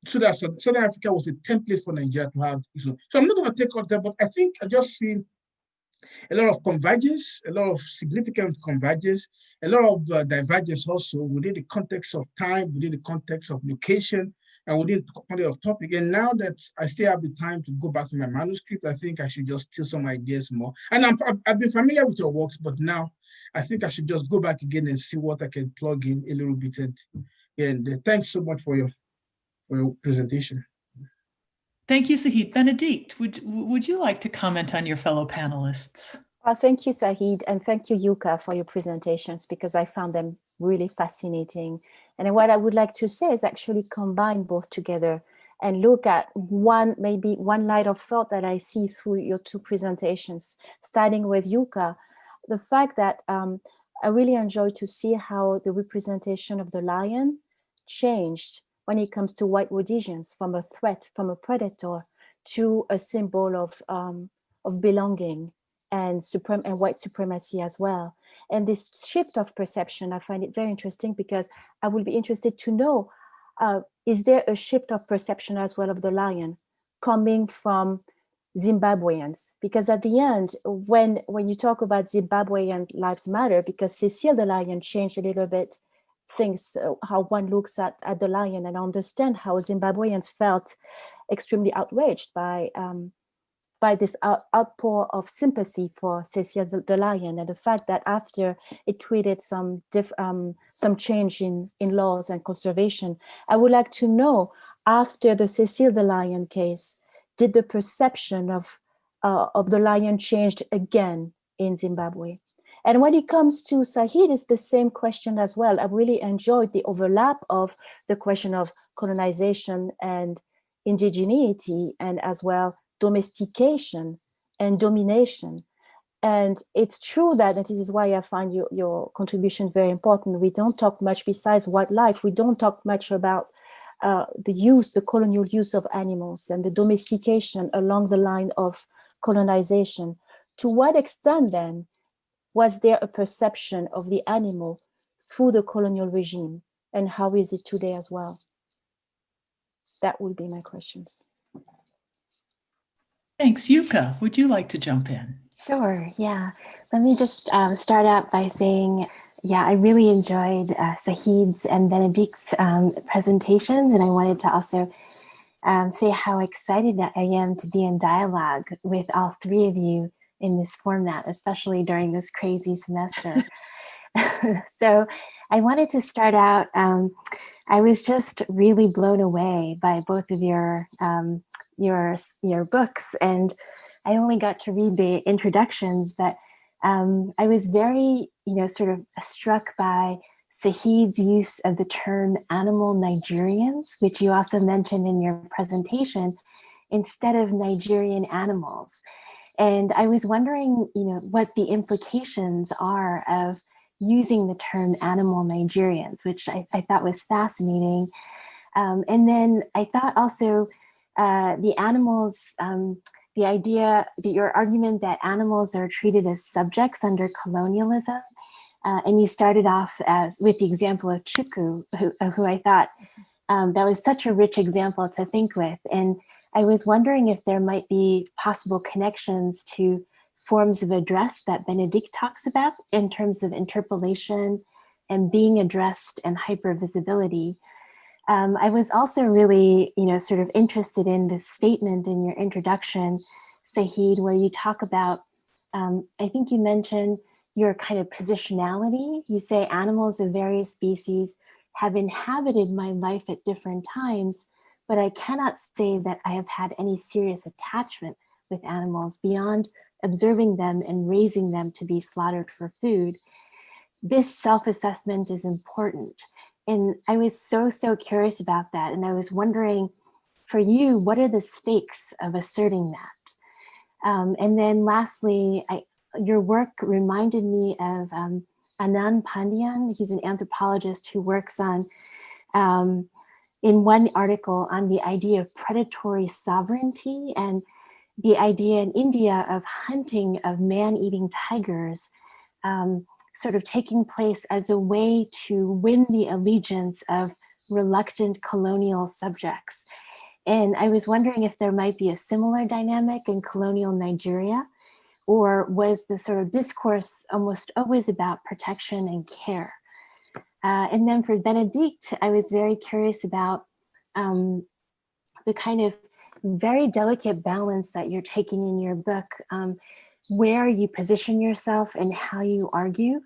so that Southern Africa was a template for Nigeria to have. So I'm not going to take all that, but I think I just see a lot of convergence, a lot of significant convergence, a lot of divergence also within the context of time, within the context of location, and within the context of topic. And now that I still have the time to go back to my manuscript, I think I should just steal some ideas more. And I've been familiar with your works, but now I think I should just go back again and see what I can plug in a little bit. And thanks so much for your presentation. Thank you, Sahid. Benedict, would you like to comment on your fellow panelists? Thank you, Sahid, and thank you, Yuka, for your presentations, because I found them really fascinating. And what I would like to say is actually combine both together and look at maybe one line of thought that I see through your two presentations, starting with Yuka, the fact that I really enjoy to see how the representation of the lion changed when it comes to white Rhodesians, from a threat, from a predator, to a symbol of belonging and white supremacy as well. And this shift of perception, I find it very interesting, because I would be interested to know, is there a shift of perception as well of the lion coming from Zimbabweans? Because at the end, when you talk about Zimbabwean lives matter, because Cecil the lion changed a little bit things, how one looks at the lion, and understand how Zimbabweans felt extremely outraged by this outpour of sympathy for Cecil the lion, and the fact that after it created some change in laws and conservation. I would like to know, after the Cecil the lion case, did the perception of the lion changed again in Zimbabwe? And when it comes to Sahid, it's the same question as well. I really enjoyed the overlap of the question of colonization and indigeneity, and as well domestication and domination. And it's true that, and this is why I find your contribution very important. We don't talk much, besides wildlife, we don't talk much about the colonial use of animals and the domestication along the line of colonization. To what extent then was there a perception of the animal through the colonial regime, and how is it today as well? That would be my questions. Thanks. Yuka, would you like to jump in? Sure, yeah. Let me just start out by saying, yeah, I really enjoyed Sahid's and Benedict's presentations, and I wanted to also say how excited I am to be in dialogue with all three of you in this format, especially during this crazy semester. So I wanted to start out, I was just really blown away by both of your books, and I only got to read the introductions, but I was very, sort of struck by Sahid's use of the term animal Nigerians, which you also mentioned in your presentation, instead of Nigerian animals. And I was wondering, what the implications are of using the term animal Nigerians, which I thought was fascinating. And then I thought also the animals the idea that your argument that animals are treated as subjects under colonialism. And you started off with the example of Chuku, who I thought that was such a rich example to think with. And I was wondering if there might be possible connections to forms of address that Benedict talks about in terms of interpolation and being addressed and hypervisibility. I was also really, sort of interested in this statement in your introduction, Sahid, where you talk about, I think you mentioned your kind of positionality. You say animals of various species have inhabited my life at different times, but I cannot say that I have had any serious attachment with animals beyond observing them and raising them to be slaughtered for food. This self-assessment is important. And I was so curious about that. And I was wondering, for you, what are the stakes of asserting that? And then lastly, your work reminded me of Anand Pandian. He's an anthropologist who works on, in one article, on the idea of predatory sovereignty and the idea in India of hunting of man-eating tigers, sort of taking place as a way to win the allegiance of reluctant colonial subjects. And I was wondering if there might be a similar dynamic in colonial Nigeria, or was the sort of discourse almost always about protection and care? And then for Benedict, I was very curious about the kind of very delicate balance that you're taking in your book, where you position yourself and how you argue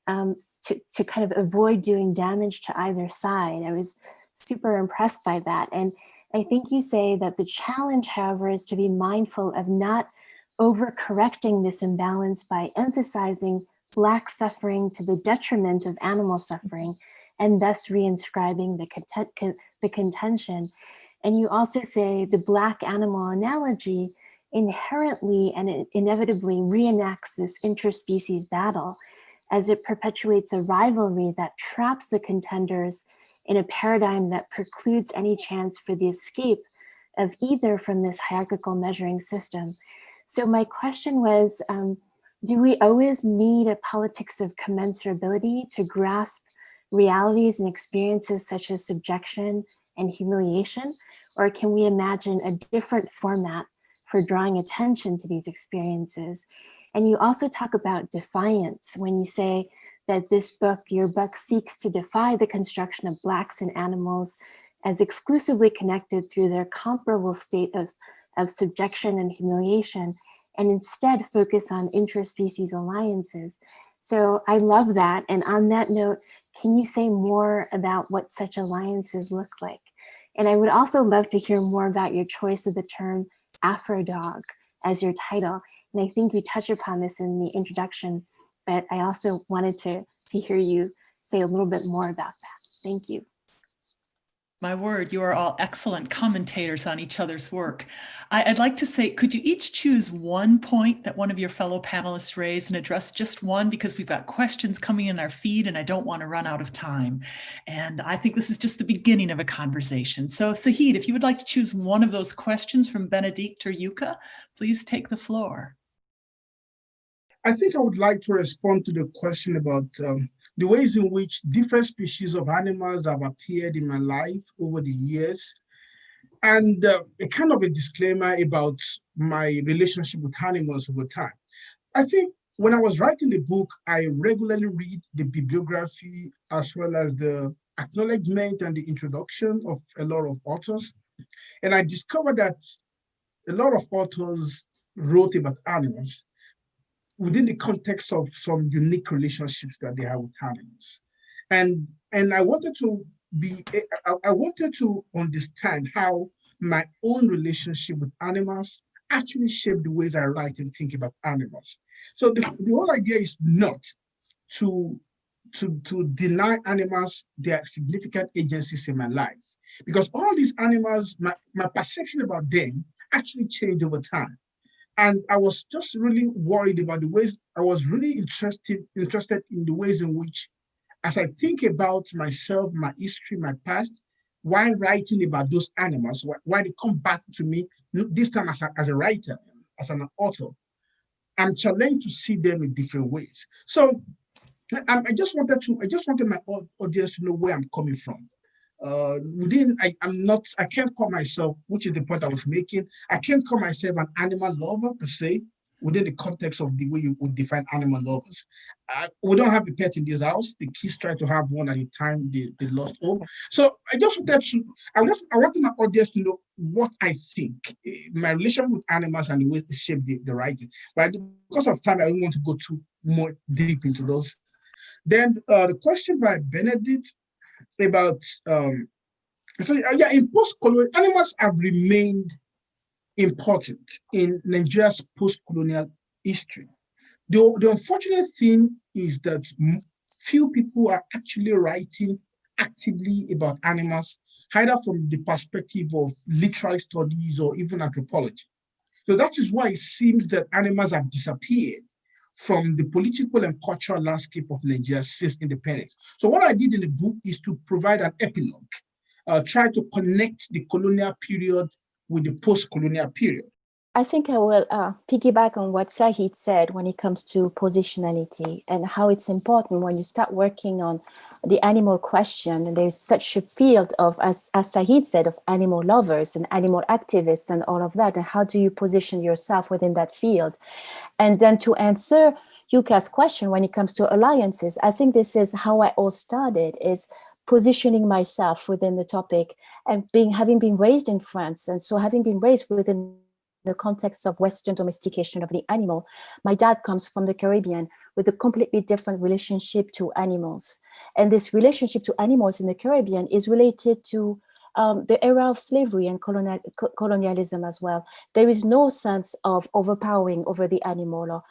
to kind of avoid doing damage to either side. I was super impressed by that. And I think you say that the challenge, however, is to be mindful of not overcorrecting this imbalance by emphasizing Black suffering to the detriment of animal suffering, and thus reinscribing the contention. And you also say the Black animal analogy inherently and inevitably reenacts this interspecies battle, as it perpetuates a rivalry that traps the contenders in a paradigm that precludes any chance for the escape of either from this hierarchical measuring system. So my question was, do we always need a politics of commensurability to grasp realities and experiences such as subjection and humiliation? Or can we imagine a different format for drawing attention to these experiences? And you also talk about defiance when you say that your book seeks to defy the construction of Blacks and animals as exclusively connected through their comparable state of subjection and humiliation, and instead focus on interspecies alliances. So I love that. And on that note, can you say more about what such alliances look like? And I would also love to hear more about your choice of the term Afro-dog as your title. And I think you touched upon this in the introduction, but I also wanted to hear you say a little bit more about that. Thank you. My word, you are all excellent commentators on each other's work. I'd like to say, could you each choose one point that one of your fellow panelists raised and address just one, because we've got questions coming in our feed and I don't want to run out of time. And I think this is just the beginning of a conversation. So Sahid, if you would like to choose one of those questions from Benedict or Yuka, please take the floor. I think I would like to respond to the question about the ways in which different species of animals have appeared in my life over the years, and a kind of a disclaimer about my relationship with animals over time. I think when I was writing the book, I regularly read the bibliography as well as the acknowledgement and the introduction of a lot of authors. And I discovered that a lot of authors wrote about animals within the context of some unique relationships that they have with animals. And I wanted to understand how my own relationship with animals actually shaped the ways I write and think about animals. So the whole idea is not to deny animals their significant agencies in my life, because all these animals, my perception about them actually changed over time. And I was just really worried about the ways, I was really interested in the ways in which, as I think about myself, my history, my past, while writing about those animals, why they come back to me, this time as a writer, as an author, I'm challenged to see them in different ways. So I just wanted my audience to know where I'm coming from. I can't call myself, which is the point I was making, I can't call myself an animal lover per se, within the context of the way you would define animal lovers. We don't have the pet in this house. The kids try to have one at a time, they lost hope. So I wanted my audience to know what I think, my relationship with animals and the way they shape the writing. But because of time, I don't want to go too more deep into those. Then the question by Benedict about in post-colonial, animals have remained important in Nigeria's post-colonial history. The unfortunate thing is that few people are actually writing actively about animals, either from the perspective of literary studies or even anthropology. So that is why it seems that animals have disappeared from the political and cultural landscape of Nigeria since independence. So what I did in the book is to provide an epilogue, try to connect the colonial period with the post-colonial period. I think I will piggyback on what Sahid said when it comes to positionality and how it's important when you start working on the animal question. And there's such a field of, as Sahid said, of animal lovers and animal activists and all of that. And how do you position yourself within that field? And then to answer Yuka's question when it comes to alliances, I think this is how I all started, is positioning myself within the topic and having been raised in France. And so having been raised within the context of Western domestication of the animal, my dad comes from the Caribbean with a completely different relationship to animals. And this relationship to animals in the Caribbean is related to the era of slavery and colonialism as well. There is no sense of overpowering over the animal or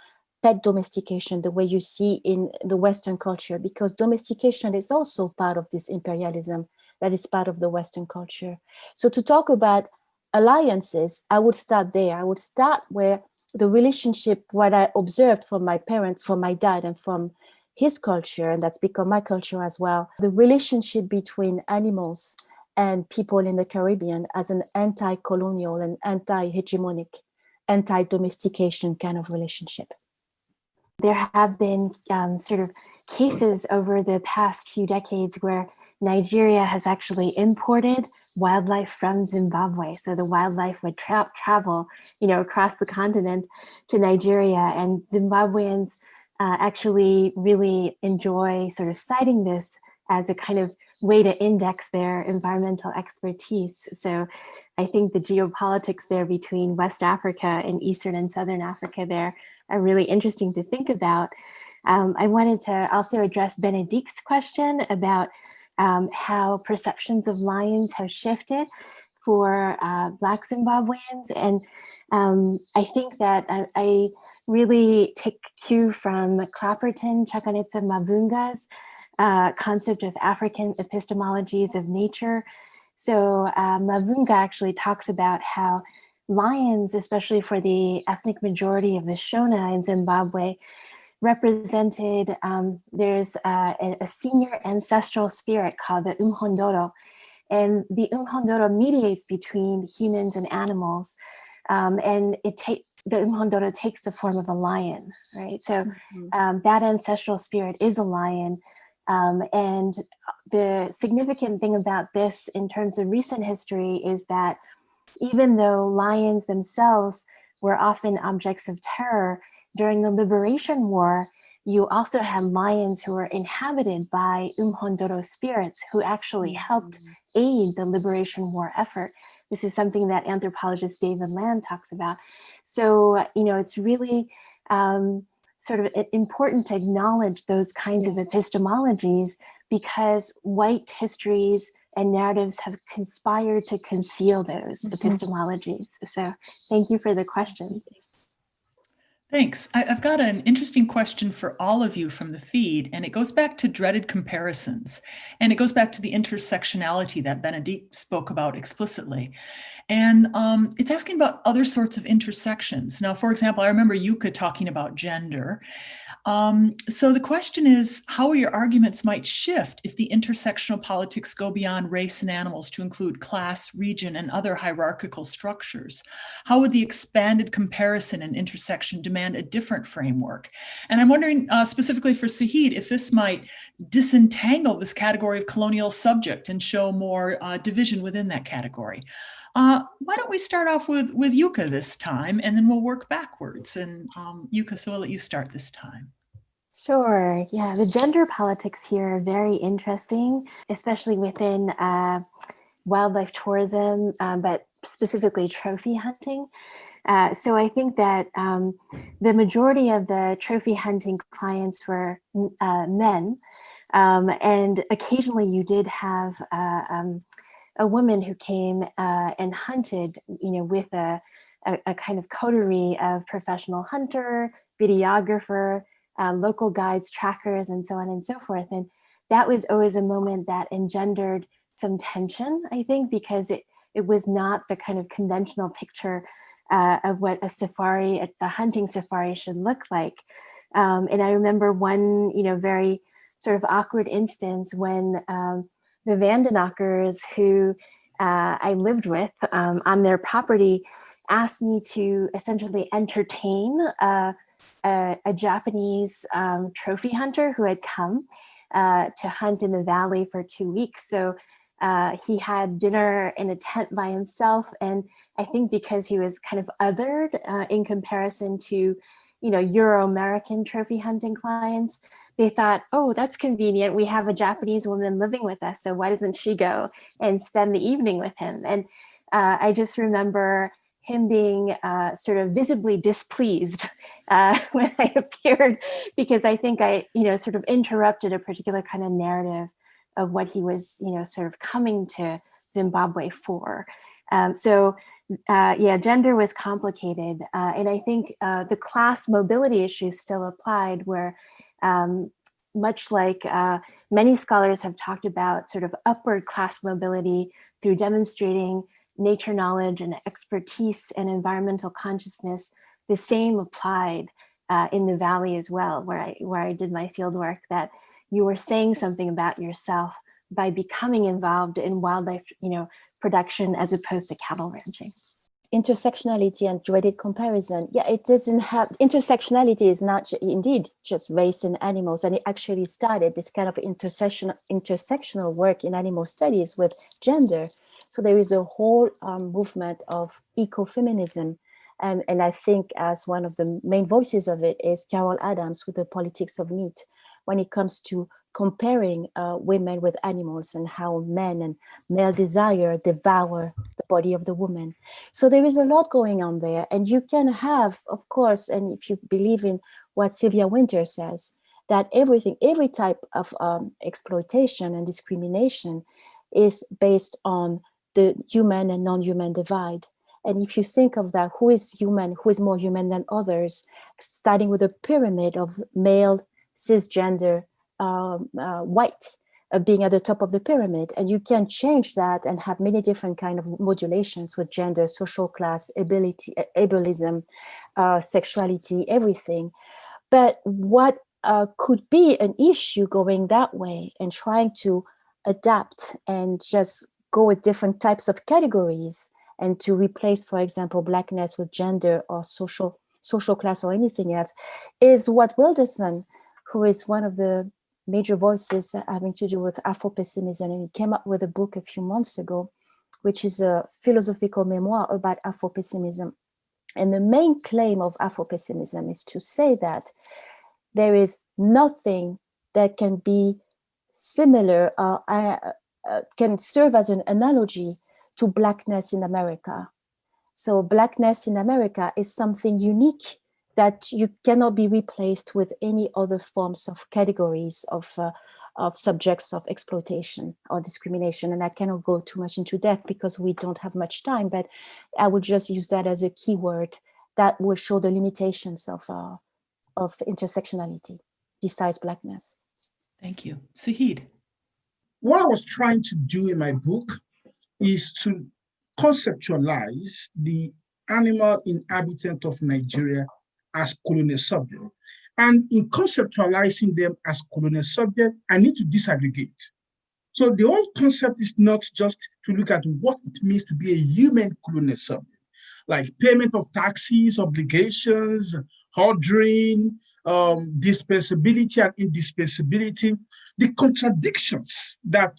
pet domestication the way you see in the Western culture, because domestication is also part of this imperialism that is part of the Western culture. So to talk about alliances, I would start there. I would start where the relationship, what I observed from my parents, from my dad, and from his culture, and that's become my culture as well, the relationship between animals and people in the Caribbean as an anti-colonial and anti-hegemonic, anti-domestication kind of relationship. There have been sort of cases over the past few decades where Nigeria has actually imported wildlife from Zimbabwe. So the wildlife would travel, across the continent to Nigeria, and Zimbabweans actually really enjoy sort of citing this as a kind of way to index their environmental expertise. So I think the geopolitics there between West Africa and Eastern and Southern Africa there are really interesting to think about. I wanted to also address Benedict's question about how perceptions of lions have shifted for Black Zimbabweans. And I think that I really take cue from Clapperton Chakanetsa Mavunga's concept of African epistemologies of nature. So Mavunga actually talks about how lions, especially for the ethnic majority of the Shona in Zimbabwe, represented, there's a senior ancestral spirit called the Umhondoro. And the Umhondoro mediates between humans and animals. And the Umhondoro takes the form of a lion, right? So that ancestral spirit is a lion. And the significant thing about this in terms of recent history is that even though lions themselves were often objects of terror, during the Liberation War, you also had lions who were inhabited by Umhondoro spirits who actually helped aid the Liberation War effort. This is something that anthropologist David Land talks about. So, it's really sort of important to acknowledge those kinds of epistemologies, because white histories and narratives have conspired to conceal those epistemologies. So thank you for the questions. Thanks. I've got an interesting question for all of you from the feed, and it goes back to dreaded comparisons. And it goes back to the intersectionality that Benedict spoke about explicitly. And it's asking about other sorts of intersections. Now, for example, I remember Yuka talking about gender. So the question is how your arguments might shift if the intersectional politics go beyond race and animals to include class, region, and other hierarchical structures. How would the expanded comparison and intersection demand a different framework? And I'm wondering specifically for Sahid, if this might disentangle this category of colonial subject and show more division within that category. Why don't we start off with Yuka this time, and then we'll work backwards. And Yuka, so I'll let you start this time. Sure. Yeah, the gender politics here are very interesting, especially within wildlife tourism, but specifically trophy hunting. So I think that the majority of the trophy hunting clients were men, and occasionally you did have a woman who came and hunted, with a kind of coterie of professional hunter, videographer, local guides, trackers, and so on and so forth. And that was always a moment that engendered some tension, I think, because it was not the kind of conventional picture of what a safari, a hunting safari should look like. And I remember one, very sort of awkward instance when the Vandenackers, who I lived with on their property, asked me to essentially entertain a Japanese trophy hunter who had come to hunt in the valley for 2 weeks. So he had dinner in a tent by himself. And I think because he was kind of othered in comparison to, Euro-American trophy hunting clients, they thought, oh, that's convenient. We have a Japanese woman living with us. So why doesn't she go and spend the evening with him? And I just remember him being sort of visibly displeased when I appeared, because I think I, sort of interrupted a particular kind of narrative of what he was, sort of coming to Zimbabwe for. Gender was complicated. And I think the class mobility issue still applied, where much like many scholars have talked about sort of upward class mobility through demonstrating nature knowledge and expertise and environmental consciousness, the same applied in the valley as well, where I did my field work, that you were saying something about yourself by becoming involved in wildlife, production as opposed to cattle ranching. Intersectionality and dreaded comparison. Yeah, it doesn't have, intersectionality is not indeed just race and animals, and it actually started this kind of intersectional work in animal studies with gender. So there is a whole movement of ecofeminism. And I think as one of the main voices of it is Carol Adams with The Politics of Meat, when it comes to comparing women with animals and how men and male desire devour the body of the woman. So there is a lot going on there. And you can have, of course, and if you believe in what Sylvia Wynter says, that every type of exploitation and discrimination is based on the human and non-human divide. And if you think of that, who is human, who is more human than others, starting with a pyramid of male, cisgender, white being at the top of the pyramid. And you can change that and have many different kind of modulations with gender, social class, ability, ableism, sexuality, everything. But what could be an issue going that way and trying to adapt and just go with different types of categories and to replace, for example, Blackness with gender or social class or anything else, is what Wilderson, who is one of the major voices having to do with Afro-pessimism, and he came up with a book a few months ago, which is a philosophical memoir about Afro-pessimism. And the main claim of Afro-pessimism is to say that there is nothing that can be similar or can serve as an analogy to Blackness in America. So Blackness in America is something unique that you cannot be replaced with any other forms of categories of subjects of exploitation or discrimination. And I cannot go too much into that because we don't have much time, but I would just use that as a keyword that will show the limitations of intersectionality besides Blackness. Thank you. Sahid. What I was trying to do in my book is to conceptualize the animal inhabitant of Nigeria as colonial subject. And in conceptualizing them as colonial subject, I need to disaggregate. So the whole concept is not just to look at what it means to be a human colonial subject, like payment of taxes, obligations, ordering, dispensability and indispensability, the contradictions that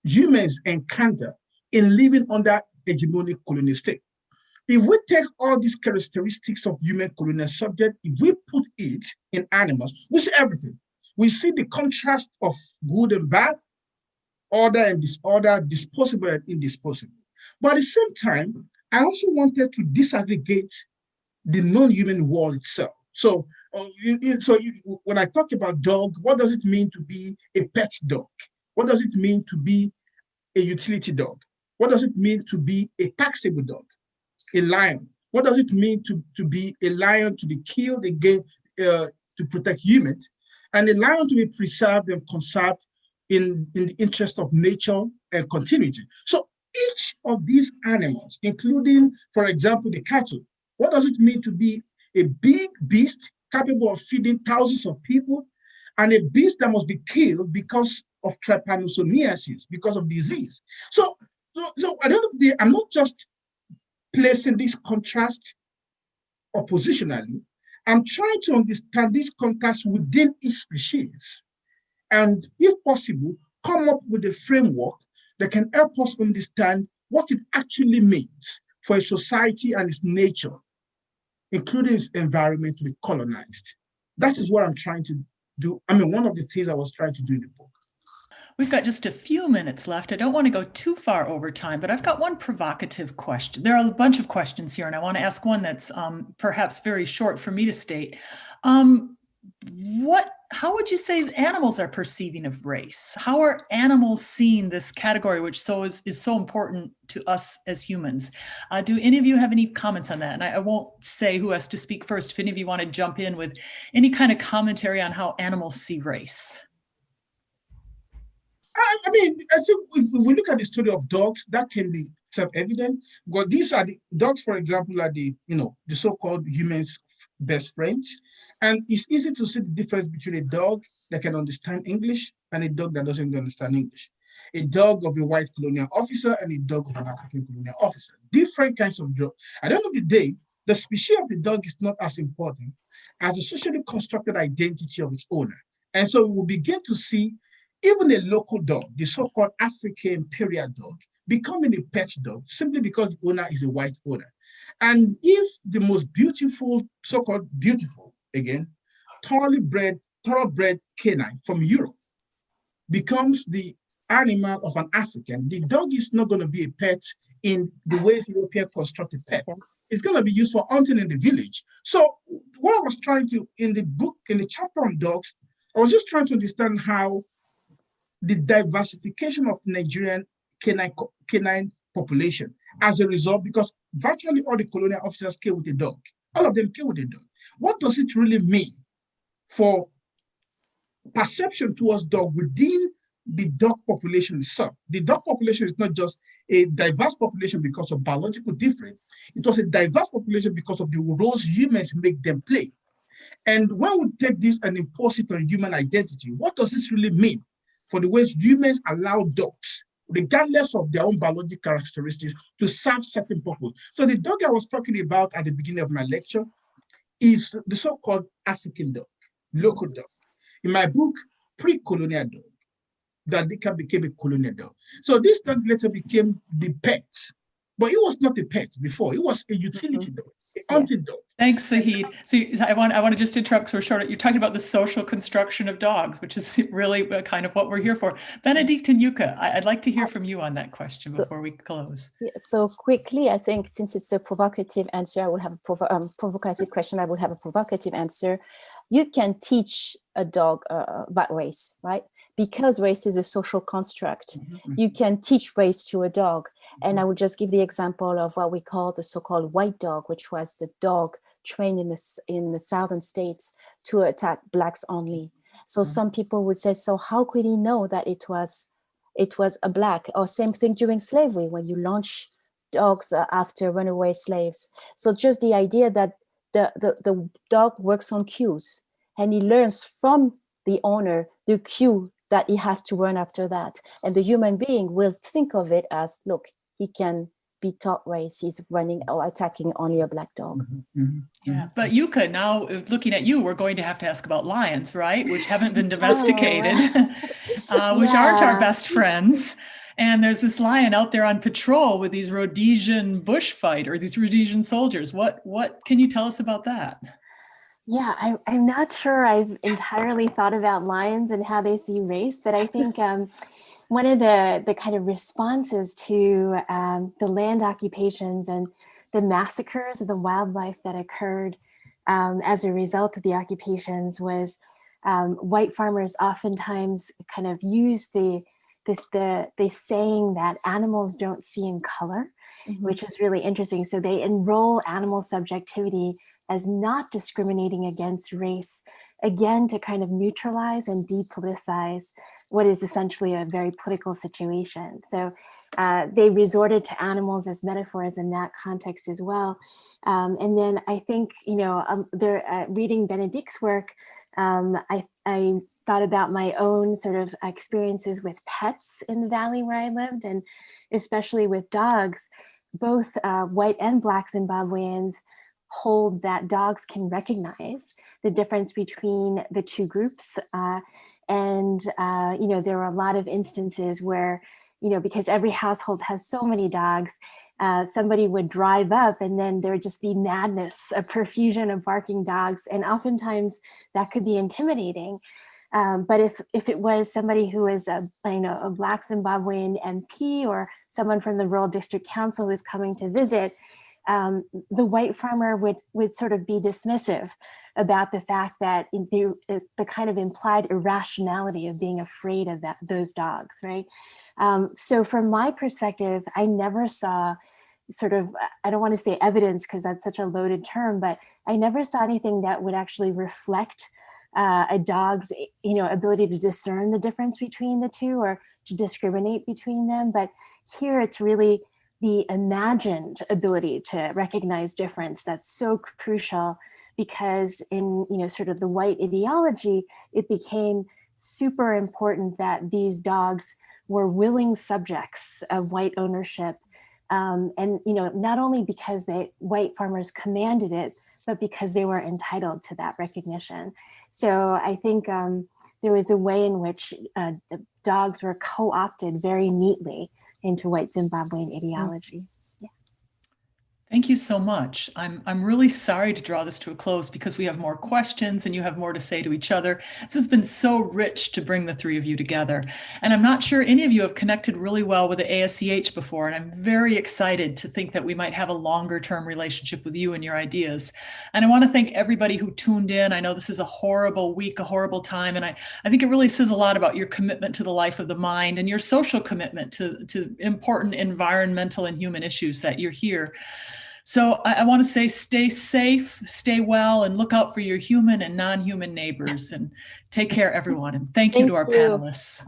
humans encounter in living under hegemonic colonial state. If we take all these characteristics of human colonial subject, if we put it in animals, we see everything. We see the contrast of good and bad, order and disorder, disposable and indisposable. But at the same time, I also wanted to disaggregate the non-human world itself. So, when I talk about dog, what does it mean to be a pet dog? What does it mean to be a utility dog? What does it mean to be a taxable dog? A lion. What does it mean to be a lion to be killed again to protect humans, and a lion to be preserved and conserved in the interest of nature and continuity? So each of these animals, including, for example, the cattle, what does it mean to be a big beast capable of feeding thousands of people, and a beast that must be killed because of trypanosomiasis, because of disease? So at the end of the day, I'm not just placing this contrast oppositionally. I'm trying to understand this contrast within each species, and if possible, come up with a framework that can help us understand what it actually means for a society and its nature, including its environment, to be colonized. That is what I'm trying to do. I mean, one of the things I was trying to do in the book. We've got just a few minutes left. I don't want to go too far over time, but I've got one provocative question. There are a bunch of questions here, and I want to ask one that's perhaps very short for me to state. How would you say animals are perceiving of race? How are animals seeing this category, which is so important to us as humans? Do any of you have any comments on that? And I won't say who has to speak first. If any of you want to jump in with any kind of commentary on how animals see race. I mean, I think if we look at the story of dogs, that can be self-evident. Because these are the dogs, for example, are the so-called humans' best friends. And it's easy to see the difference between a dog that can understand English and a dog that doesn't understand English. A dog of a white colonial officer and a dog of an African colonial officer. Different kinds of dogs. At the end of the day, the species of the dog is not as important as the socially constructed identity of its owner. And so we will begin to see even a local dog, the so-called African imperial dog, becoming a pet dog simply because the owner is a white owner. And if the most beautiful, so-called beautiful, again, thoroughbred canine from Europe becomes the animal of an African, the dog is not going to be a pet in the way European constructed pet. It's going to be used for hunting in the village. So what I was trying to, in the book, in the chapter on dogs, I was just trying to understand how the diversification of Nigerian canine population as a result, because virtually all the colonial officers came with a dog. All of them came with a dog. What does it really mean for perception towards dog within the dog population itself? The dog population is not just a diverse population because of biological difference. It was a diverse population because of the roles humans make them play. And when we take this and impose it on human identity, what does this really mean for the ways humans allow dogs, regardless of their own biological characteristics, to serve certain purpose? So the dog I was talking about at the beginning of my lecture is the so-called African dog, local dog. In my book, pre-colonial dog, that became a colonial dog. So this dog later became the pet, but it was not a pet before. It was a utility dog, a hunting dog. Thanks, Sahid. So I want to just interrupt for short. You're talking about the social construction of dogs, which is really kind of what we're here for. Benedict and Yuka, I'd like to hear from you on that question before we close. So quickly, I think since it's a provocative answer, I will have a provocative question. I will have a provocative answer. You can teach a dog about race, right? because race is a social construct, Mm-hmm. you can teach race to a dog. And I would just give the example of what we call the so-called white dog, which was the dog trained in the southern states to attack blacks only. So some people would say, so how could he know that it was a black? Or same thing during slavery, when you launch dogs after runaway slaves. So just the idea that the dog works on cues, and he learns from the owner the cue that he has to run after that. And the human being will think of it as, look, he can be taught race, he's running or attacking only a black dog. Yeah, but Yuka, now looking at you, we're going to have to ask about lions, right? Which haven't been domesticated, which aren't our best friends. And there's this lion out there on patrol with these Rhodesian bushfighters, these Rhodesian soldiers. What can you tell us about that? Yeah, I'm not sure I've entirely thought about lions and how they see race, but I think one of the kind of responses to the land occupations and the massacres of the wildlife that occurred as a result of the occupations was white farmers oftentimes kind of use the saying that animals don't see in color, which is really interesting. So they enroll animal subjectivity as not discriminating against race, again, to kind of neutralize and depoliticize what is essentially a very political situation. So they resorted to animals as metaphors in that context as well. And then I think, reading Benedict's work, I thought about my own sort of experiences with pets in the valley where I lived, and especially with dogs. Both white and black Zimbabweans hold that dogs can recognize the difference between the two groups. And there were a lot of instances where, because every household has so many dogs, somebody would drive up and then there would just be madness, a profusion of barking dogs. And oftentimes that could be intimidating. But if it was somebody who was a black Zimbabwean MP or someone from the rural district council who was coming to visit, the white farmer would sort of be dismissive about the fact that the kind of implied irrationality of being afraid of those dogs, right? So from my perspective, I never saw sort of, I don't want to say evidence because that's such a loaded term, but I never saw anything that would actually reflect a dog's ability to discern the difference between the two or to discriminate between them. But here it's really the imagined ability to recognize difference that's so crucial, because in sort of the white ideology, it became super important that these dogs were willing subjects of white ownership, and not only because white farmers commanded it, but because they were entitled to that recognition. So I think there was a way in which the dogs were co-opted very neatly into white Zimbabwean ideology. Thank you so much. I'm really sorry to draw this to a close because we have more questions and you have more to say to each other. This has been so rich to bring the three of you together. And I'm not sure any of you have connected really well with the ASCH before, and I'm very excited to think that we might have a longer term relationship with you and your ideas. And I want to thank everybody who tuned in. I know this is a horrible week, a horrible time, and I think it really says a lot about your commitment to the life of the mind and your social commitment to important environmental and human issues that you're here. So I want to say stay safe, stay well, and look out for your human and non-human neighbors. And take care, everyone. And thank you to our panelists.